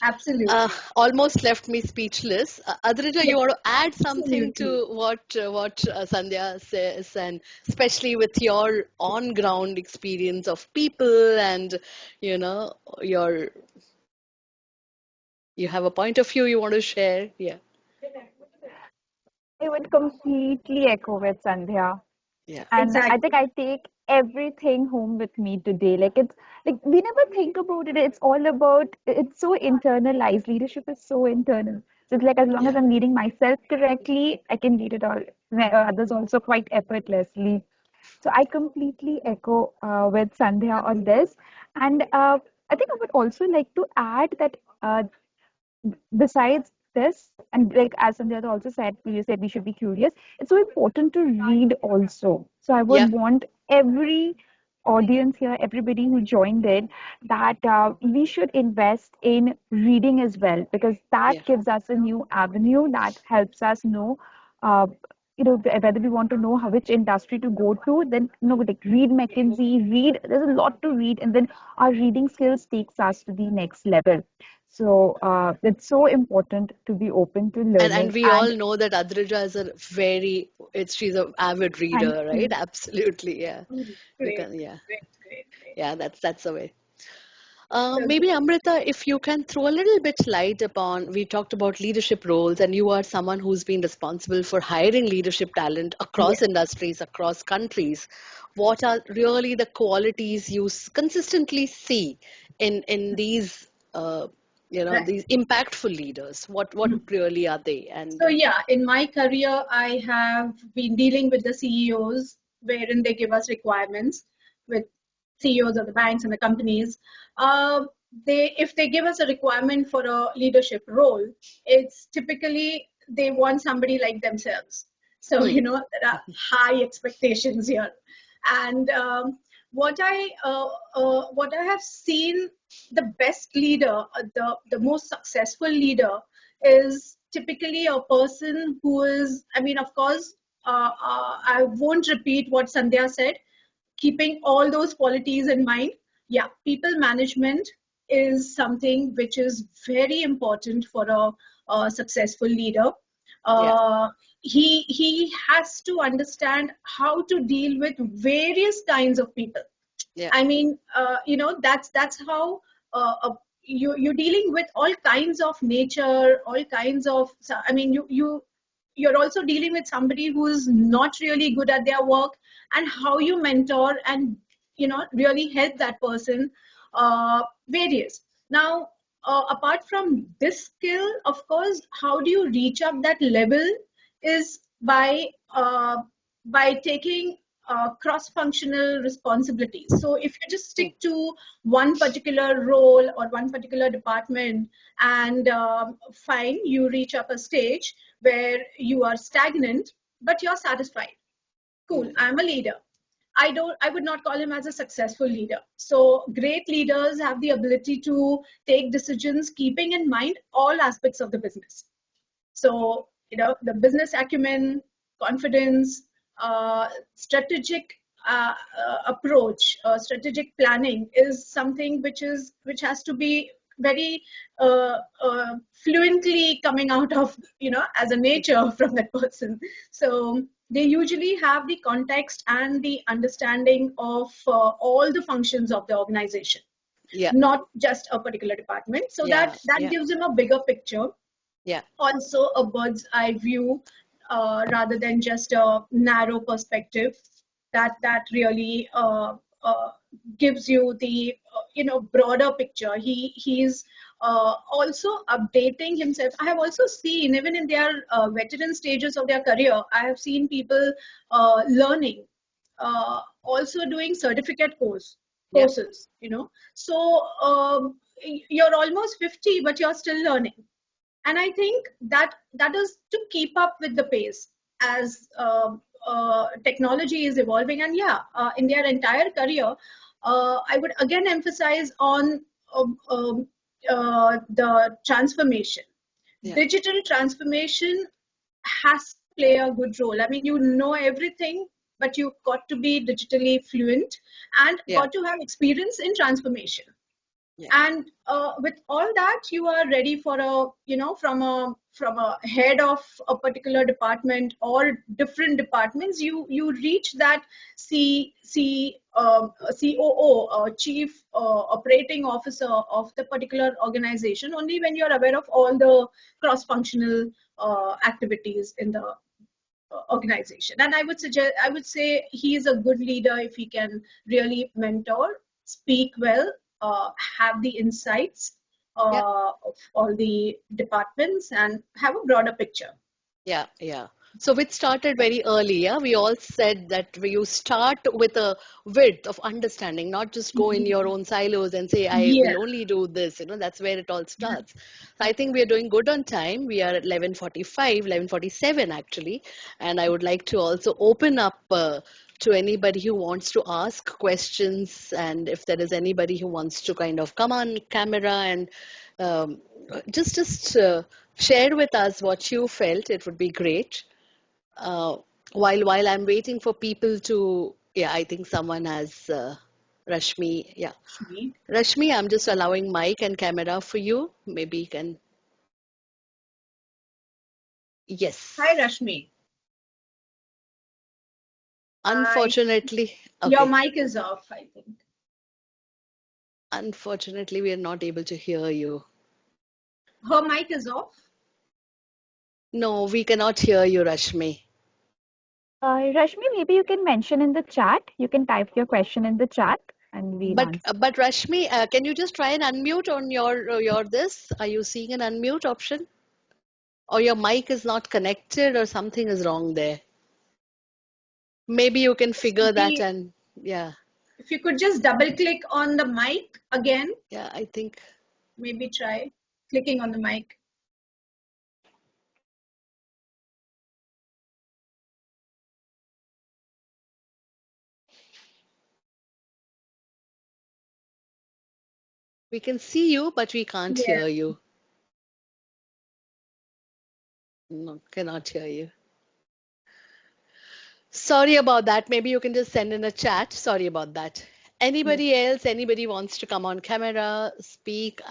Absolutely. Almost left me speechless. Adrija, Yeah, you want to add something absolutely. to what Sandhya says, and especially with your on-ground experience of people, and you know, your you have a point of view you want to share. Yeah, I would completely echo with Sandhya. yeah, And I think Exactly. I take everything home with me today. Like it's like we never think about it. It's all about it's so internalized. Leadership is so internal. So it's like as long as yeah. I'm leading myself correctly, I can lead it all others also quite effortlessly. So I completely echo with Sandhya on this. And I think I would also like to add that besides this, and like as Sandhya also said, you said we should be curious. It's so important to read also. So I Yeah, would want every audience here, everybody who joined in, that we should invest in reading as well, because that yeah, gives us a new avenue that helps us know. Uh, whether we want to know which industry to go to, then like read McKinsey, read. There's a lot to read, and then our reading skills takes us to the next level. So it's so important to be open to and learning. we And all know that Adrija is a very it's she's an avid thank reader, right? you. Absolutely, yeah. You Great, can, yeah, great, great, great. yeah. That's the way. So Maybe Amrita, if you can throw a little bit light upon, we talked about leadership roles, and you are someone who's been responsible for hiring leadership talent across yes. industries, across countries. What are really the qualities you consistently see in these, Right. these impactful leaders? What really are they? So And yeah, in my career, I have been dealing with the CEOs wherein they give us requirements with CEOs of the banks and the companies. Uh, if they give us a requirement for a leadership role, it's typically they want somebody like themselves. So, hmm, there are high expectations here. And what I have seen, the best leader, the most successful leader is typically a person who is, I mean, of course, I won't repeat what Sandhya said, keeping all those qualities in mind. Yeah, people management is something which is very important for a successful leader. yeah, Uh, he has to understand how to deal with various kinds of people. yeah, I mean, that's how you're dealing with all kinds of nature, all kinds of. I mean, you're also dealing with somebody who's not really good at their work, and how you mentor and really help that person varies. Now, apart from this skill, of course, how do you reach up that level is by taking cross-functional responsibilities. So if you just stick to one particular role or one particular department, and fine, you reach up a stage where you are stagnant, but you're satisfied. Cool, I'm a leader. I would not call him as a successful leader. So great leaders have the ability to take decisions keeping in mind all aspects of the business. So, the business acumen, confidence, strategic approach, strategic planning is something which has to be very fluently coming out of, as a nature from that person. So they usually have the context and the understanding of all the functions of the organization, Yeah. not just a particular department. So that gives them a bigger picture, also a bird's eye view, rather than just a narrow perspective. That really gives you the broader picture. He's also updating himself. I have also seen, even in their veteran stages of their career, I have seen people learning, also doing certificate courses. So you're almost 50, but you're still learning. And I think that is to keep up with the pace as technology is evolving. And in their entire career, I would again emphasize on the transformation. Digital transformation has to play a good role. I mean, you know everything, but you've got to be digitally fluent and got to have experience in transformation. And with all that, you are ready for from a head of a particular department or different departments, you reach that COO, chief operating officer of the particular organization, only when you're aware of all the cross-functional activities in the organization. And I would say he is a good leader if he can really mentor, speak well, have the insights of all the departments, and have a broader picture. Yeah. So which started very early, yeah? We all said that you start with a width of understanding, not just go in your own silos and say, I Yeah. will only do this, that's where it all starts. So I think we are doing good on time. We are at 11:45, 11:47 actually. And I would like to also open up to anybody who wants to ask questions, and if there is anybody who wants to kind of come on camera and um, just share with us what you felt, it would be great. Uh, while I'm waiting for people to, I think someone has Rashmi. Yeah, Rashmi, I'm just allowing mic and camera for you. Maybe you can. Yes. Hi, Rashmi. Unfortunately, your okay. mic is off, I think. Unfortunately, we are not able to hear you. Her mic is off? No, we cannot hear you, Rashmi. Rashmi, maybe you can mention in the chat. You can type your question in the chat and we'll answer. But Rashmi, can you just try and unmute on your this? Are you seeing an unmute option? Or your mic is not connected or something is wrong there. Maybe you can figure that and if you could just double click on the mic again. Yeah, I think. Maybe try clicking on the mic. We can see you, but we can't hear you. No, cannot hear you. Sorry about that. Maybe you can just send in a chat. Sorry about that. Anybody else? Anybody wants to come on camera, speak,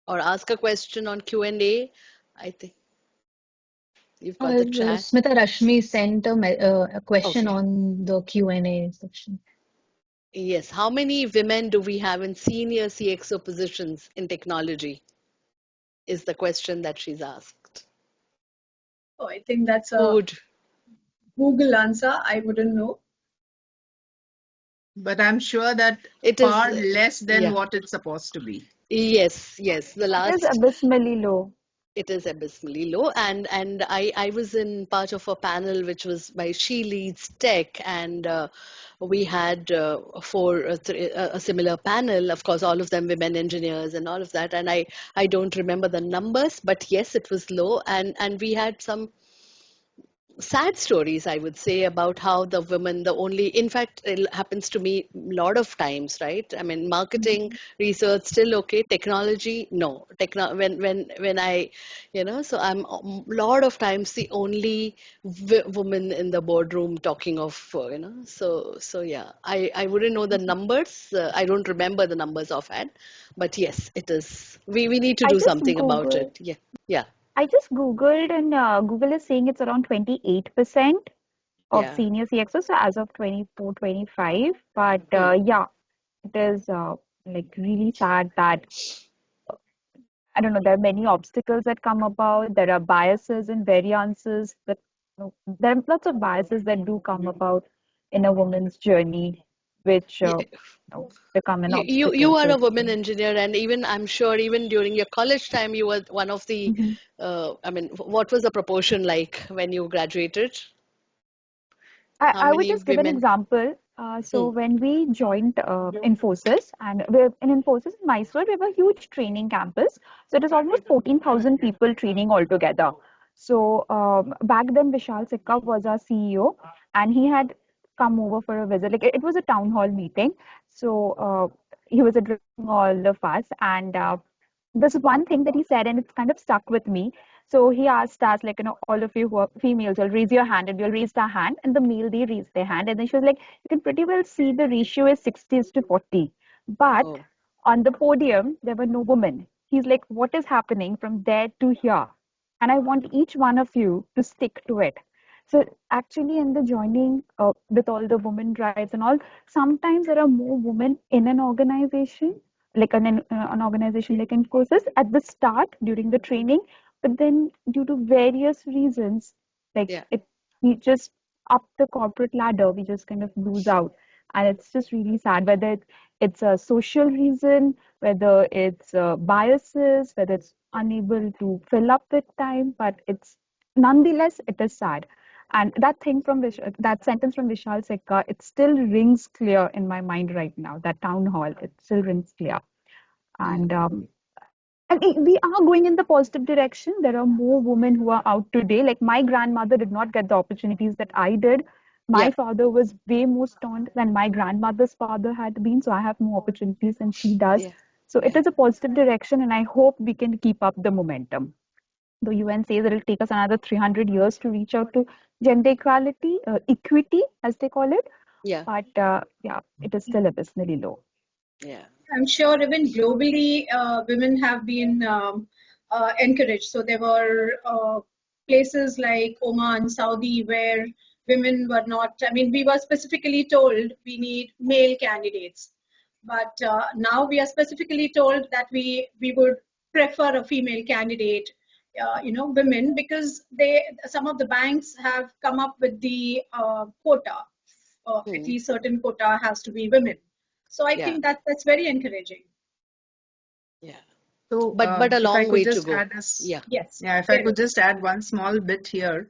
or ask a question on Q&A? I think you've got the chat. Smitha, Rashmi sent a question on the Q&A section. Yes. How many women do we have in senior CXO positions in technology? Is the question that she's asked. Oh, I think that's a Google answer. I wouldn't know. But I'm sure that it far is less than what it's supposed to be. Yes. The last. It is abysmally low. It is abysmally low, and I was in part of a panel which was by She Leads Tech, and we had a similar panel. Of course, all of them women engineers and all of that. And I don't remember the numbers, but yes, it was low, and we had some sad stories, I would say, about how the women, the only, in fact, it happens to me a lot of times, right? I mean, marketing, research, still okay. Technology, no. When I, so I'm a lot of times the only woman in the boardroom talking of, so yeah, I wouldn't know the numbers. I don't remember the numbers offhand, but yes, it is. We need to I do just something about Googled. it. Yeah, yeah, I just Googled, and Google is saying it's around 28% of yeah. senior CXOs, so as of 24, 25. But Hmm. yeah, it is like really sad that I don't know, there are many obstacles that come about. There are biases and variances that there are lots of biases that do come about in a woman's journey, which become an You obstacle are to a woman achieving. engineer, and even I'm sure even during your college time, you were one of the. Mhm. I mean, what was the proportion like when you graduated? How I would many just give an women? example. So Hmm. when we joined Infosys, and we're in Infosys in Mysore, we have a huge training campus. So it is almost 14,000 people training altogether. So back then, Vishal Sikka was our CEO, and he had come over for a visit. Like it was a town hall meeting. So he was addressing all of us, and this is one thing that he said, and it's kind of stuck with me. So he asked us, like, all of you who are females, you'll raise your hand, and you'll raise their hand, and the male, they raise their hand. And then she was like, you can pretty well see the ratio is 60 to 40. But Oh, on the podium, there were no women. He's like, what is happening from there to here? And I want each one of you to stick to it. So actually, in the joining with all the women drives and all, sometimes there are more women in an organization, like an organization like Infosys, at the start during the training, but then due to various reasons, like yeah, it, we just up the corporate ladder, we just kind of lose out, and it's just really sad. Whether it's a social reason, whether it's biases, whether it's unable to fill up with time, but it's nonetheless it is sad. And that thing from that sentence from Vishal Sekka, it still rings clear in my mind right now. That town hall, it still rings clear. yeah, And we are going in the positive direction. There are more women who are out today. Like my grandmother did not get the opportunities that I did. My yeah, father was way more stoned than my grandmother's father had been. So I have more opportunities than she does. yeah, So it yeah, is a positive direction, and I hope we can keep up the momentum. The UN says it will take us another 300 years to reach out to gender equality, equity, as they call it. yeah, But yeah, it is still abysmally low. yeah, I'm sure even globally, women have been encouraged. So there were places like Oman, Saudi, where women were not. I mean, we were specifically told we need male candidates, but now we are specifically told that we would prefer a female candidate. Women, because some of the banks have come up with the quota. At hmm, least certain quota has to be women. So I yeah, think that that's very encouraging. yeah. So, But a if I long could way to just go. add us, Yeah, Yes, yeah, if I there could is. just add one small bit here.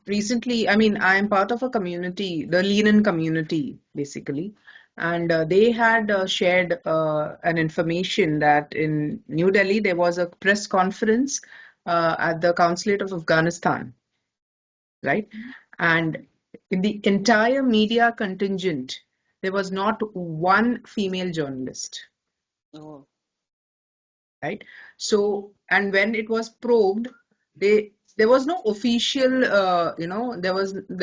Recently, I mean, I am part of a community, the Lean community, basically, and they had shared an information that in New Delhi there was a press conference at the consulate of Afghanistan, right? And in the entire media contingent, there was not one female journalist, oh, right? So, and when it was probed, there was no official, there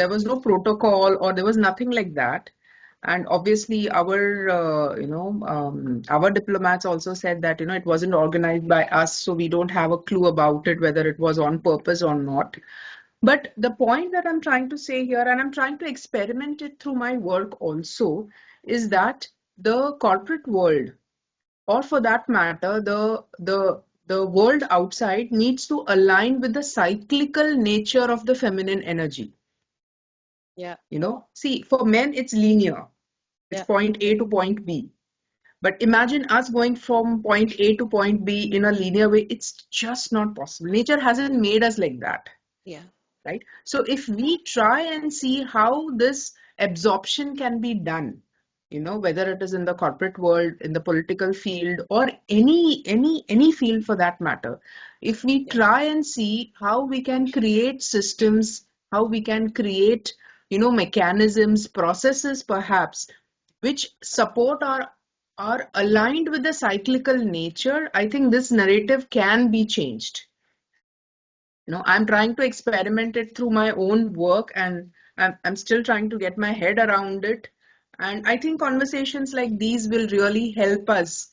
was no protocol or there was nothing like that. And obviously, our diplomats also said that it wasn't organized by us, so we don't have a clue about it whether it was on purpose or not. But the point that I'm trying to say here, and I'm trying to experiment it through my work also, is that the corporate world, or for that matter, the world outside needs to align with the cyclical nature of the feminine energy. yeah, See, for men, it's linear. It's yeah, point A to point B. But imagine us going from point A to point B in a linear way. It's just not possible. Nature hasn't made us like that. Yeah. Right? So if we try and see how this absorption can be done, whether it is in the corporate world, in the political field, or any field for that matter, if we Yeah. try and see how we can create systems, how we can create, mechanisms, processes perhaps, which support our are aligned with the cyclical nature, I think this narrative can be changed. I'm trying to experiment it through my own work, and I'm still trying to get my head around it. And I think conversations like these will really help us,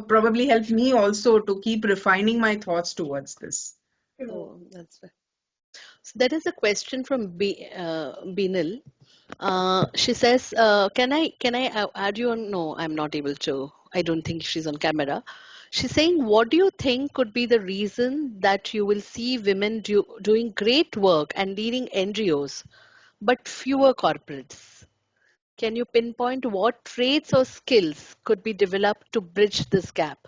probably help me also to keep refining my thoughts towards this. Oh, that's right. So that is a question from Binil. She says, "Can I add you on?" No, I'm not able to. I don't think she's on camera. She's saying, "What do you think could be the reason that you will see women doing great work and leading NGOs, but fewer corporates? Can you pinpoint what traits or skills could be developed to bridge this gap?"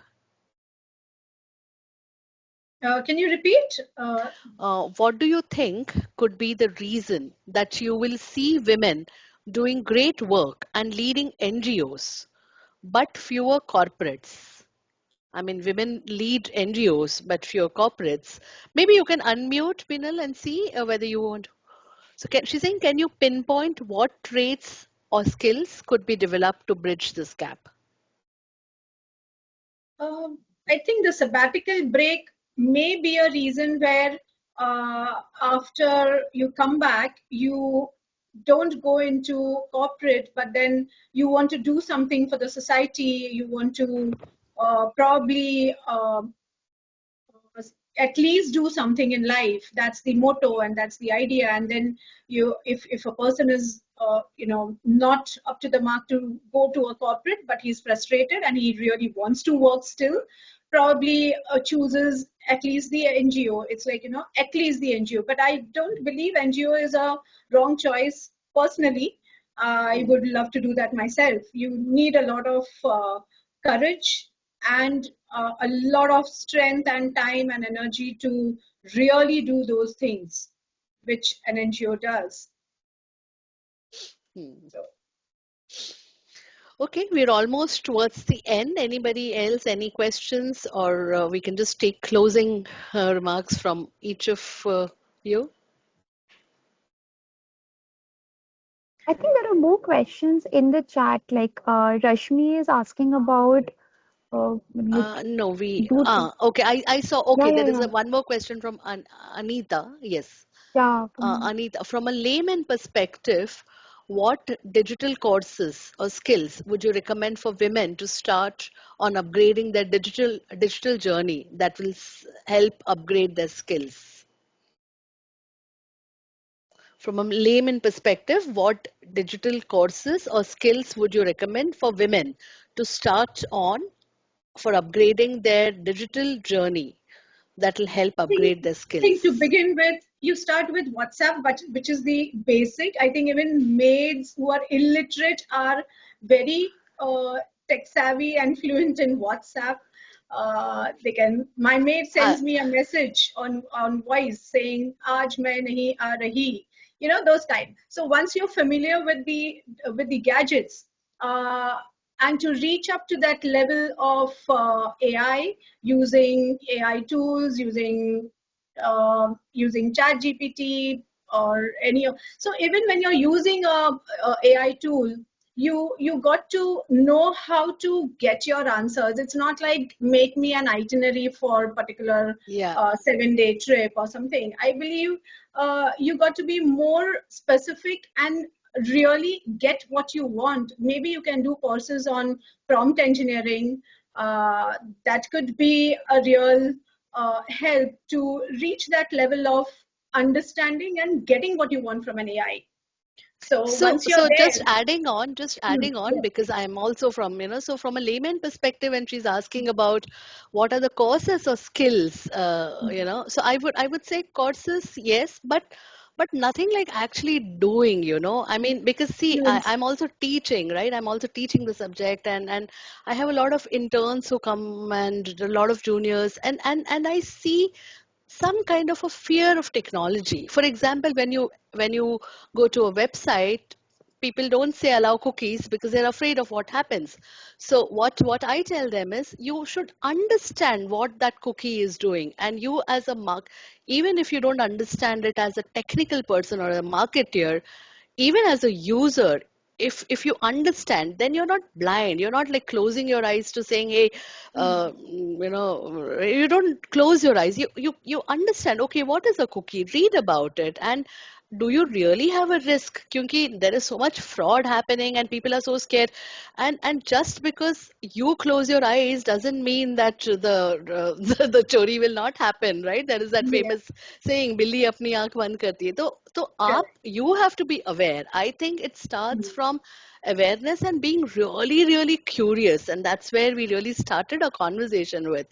Can you repeat? What do you think could be the reason that you will see women doing great work and leading NGOs, but fewer corporates? I mean, women lead NGOs, but fewer corporates. Maybe you can unmute, Binal, and see whether you want. So, she's saying, can you pinpoint what traits or skills could be developed to bridge this gap? I think the sabbatical break may be a reason where after you come back, you don't go into corporate, but then you want to do something for the society. You want to probably at least do something in life. That's the motto and that's the idea. And then if a person is not up to the mark to go to a corporate, but he's frustrated and he really wants to work still, probably chooses at least the NGO. It's like, at least the NGO. But I don't believe NGO is a wrong choice personally. I would love to do that myself. You need a lot of courage and a lot of strength and time and energy to really do those things, which an NGO does. Hmm. So, Okay, we're almost towards the end. Anybody else, any questions, or we can just take closing remarks from each of you? I think there are more questions in the chat. Like Rashmi is asking about No, okay. I saw. yeah, Okay, yeah, there is yeah, one more question from Anita. Yes, yeah. Anita. From a layman perspective, what digital courses or skills would you recommend for women to start on upgrading their digital journey that will help upgrade their skills? From a layman perspective, what digital courses or skills would you recommend for women to start on for upgrading their digital journey that will help think, upgrade their think to skills? begin with, you start with WhatsApp, which is the basic. I think even maids who are illiterate are very tech savvy and fluent in WhatsApp. They can. My maid Uh, sends me a message on voice saying, "Aaj main nahi aa rahi." Those kind. So once you're familiar with the gadgets, uh, and to reach up to that level of AI, using AI tools, using Chat GPT or any of. So even when you're using a AI tool, you got to know how to get your answers. It's not like make me an itinerary for particular yeah. 7-day trip or something. I believe you got to be more specific and really get what you want. Maybe you can do courses on prompt engineering. That could be a real help to reach that level of understanding and getting what you want from an AI. So So, once you're so there, just adding on, yeah. because I'm also from, so from a layman perspective, and she's asking about what are the courses or skills, so I would say courses, yes, but but nothing like actually doing, you know. I mean, because see, Yes. I'm also teaching, right? I'm also teaching the subject, and I have a lot of interns who come and a lot of juniors, and I see some kind of a fear of technology. For example, when you go to a website, people don't say allow cookies because they're afraid of what happens. So what I tell them is you should understand what that cookie is doing, and you as a even if you don't understand it as a technical person or a marketeer, even as a user, if you understand, then you're not blind, you're not like closing your eyes to saying, hey, you don't close your eyes, you understand, okay, what is a cookie, read about it, and do you really have a risk? Kyunki there is so much fraud happening and people are so scared. And just because you close your eyes doesn't mean that the chori will not happen, right? There is that Yeah. famous saying, "Billi apni aankh band karti hai." So Correct. you have to be aware. I think it starts from awareness and being really, really curious. And that's where we really started a conversation with.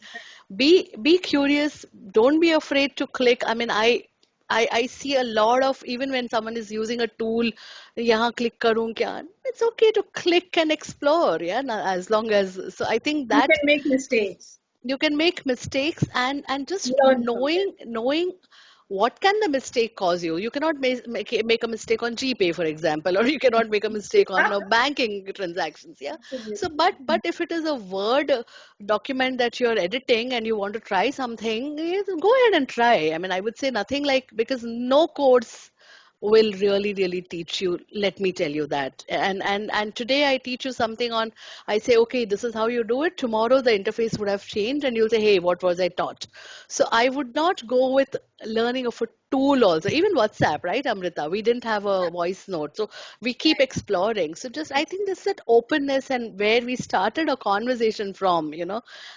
Be curious. Don't be afraid to click. I mean, I see a lot of, even when someone is using a tool, यहाँ click करूँ क्या? It's okay to click and explore, yeah. As long as, so I think You that can make mistakes. you can make mistakes, and just Learn from them. knowing what can the mistake cause you. You cannot make a mistake on GPay, for example, or you cannot make a mistake on banking transactions, yeah. So Absolutely. but if it is a Word document that you're editing and you want to try something, yes, go ahead and try. I mean, I would say nothing like, because no course will really teach you, let me tell you that. And today I teach you something on, I say, okay, this is how you do it. Tomorrow the interface would have changed and you'll say, hey, what was I taught? So I would not go with learning of a tool. Also, even WhatsApp, right, Amrita, we didn't have a voice note, so we keep exploring. So just, I think this, that openness, and where we started a conversation from,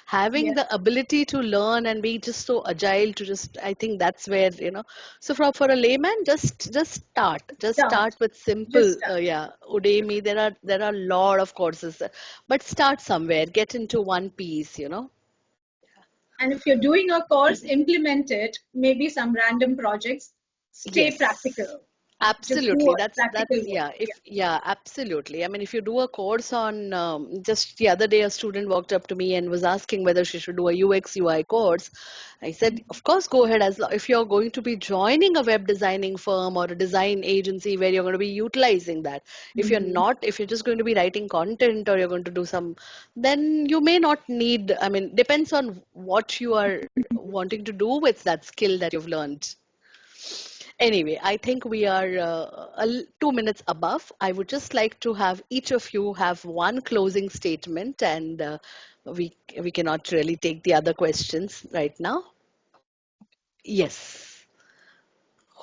having Yeah. the ability to learn and be just so agile to just, I think that's where, so for a layman, just Start. start with Just simple, start. yeah, Udemy. There are a lot of courses, but start somewhere, get into one piece. And if you're doing a course, implement it. Maybe some random projects. Stay Yes. practical. Just do Absolutely. practical That's work. yeah. Yeah. Yeah, absolutely. I mean, if you do a course on, just the other day, a student walked up to me and was asking whether she should do a UX UI course. I said, of course, go ahead. If you're going to be joining a web designing firm or a design agency where you're going to be utilizing that. If you're Mhm. not, if you're just going to be writing content or you're going to do some, then you may not need. I mean, depends on what you are wanting to do with that skill that you've learned. Anyway, I think we are 2 minutes above. I would just like to have each of you have one closing statement, and we cannot really take the other questions right now. Yes.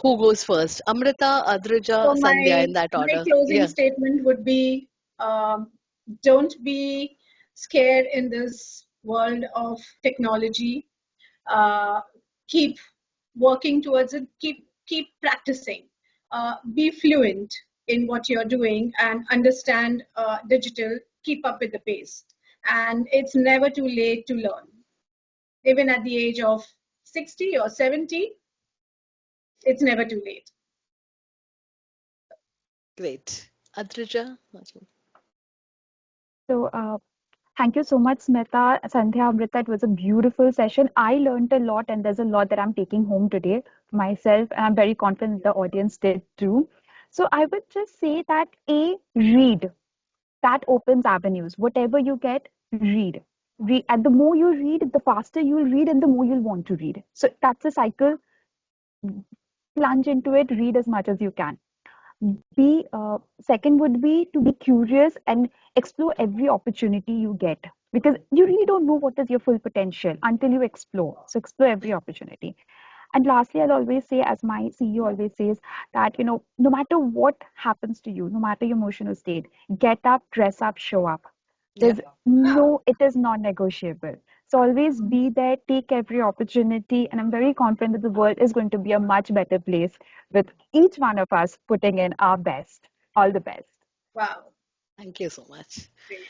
Who goes first? Amrita, Adrija, So Sandhya, my in that my order. closing Yeah. statement would be, um, don't be scared in this world of technology. Uh, keep working towards it. Keep practicing. Be fluent in what you're doing and understand digital. Keep up with the pace. And it's never too late to learn. Even at the age of 60 or 70, it's never too late. Great. Adrija? So, thank you so much, Smitha, Sandhya, Amrita. It was a beautiful session. I learned a lot, and there's a lot that I'm taking home today for myself, and I'm very confident the audience did too. So, I would just say that read. That opens avenues. Whatever you get, read. Read. And the more you read, the faster you'll read, and the more you'll want to read. So, that's a cycle. Plunge into it. Read as much as you can. Be Second would be to be curious and explore every opportunity you get, because you really don't know what is your full potential until you explore. So explore every opportunity. And lastly, I'll always say, as my CEO always says, that no matter what happens to you, no matter your emotional state, get up, dress up, show up. Yeah. There's no, it is non-negotiable. So always be there, take every opportunity, and I'm very confident that the world is going to be a much better place with each one of us putting in our best. All the best. Wow. Thank you so much. Great.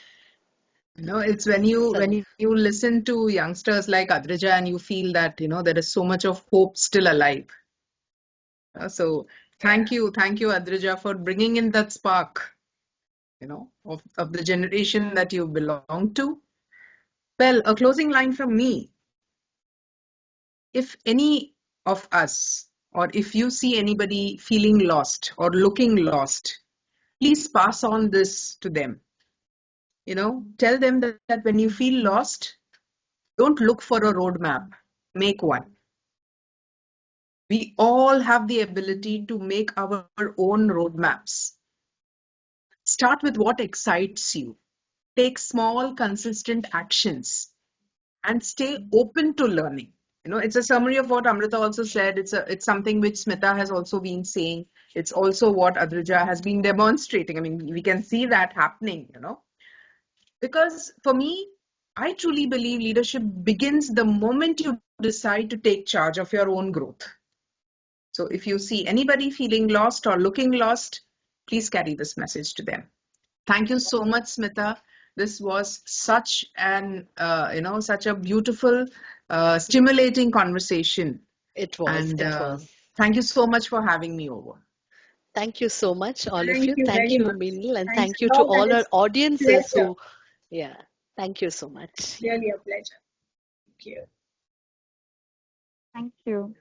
It's when you Sandhya. listen to youngsters like Adrija and you feel that there is so much of hope still alive. So thank you, Adrija, for bringing in that spark, of the generation that you belong to. Well, a closing line from me. If any of us, or if you see anybody feeling lost or looking lost, please pass on this to them. Tell them that when you feel lost, don't look for a roadmap, make one. We all have the ability to make our own roadmaps. Start with what excites you. Take small, consistent actions and stay open to learning. It's a summary of what Amrita also said. It's something which Smitha has also been saying. It's also what Adrija has been demonstrating. I mean, we can see that happening, Because for me, I truly believe leadership begins the moment you decide to take charge of your own growth. So if you see anybody feeling lost or looking lost, please carry this message to them. Thank you so much, Smitha. This was such such a beautiful, stimulating conversation. It was. And It was. thank you so much for having me over. Thank you so much, all of Thank you. you Thank very you, much. Minal, and Thanks thank you a to lot, and all our it's a audiences pleasure. who, yeah, thank you so much. Really a pleasure. Thank you. Thank you.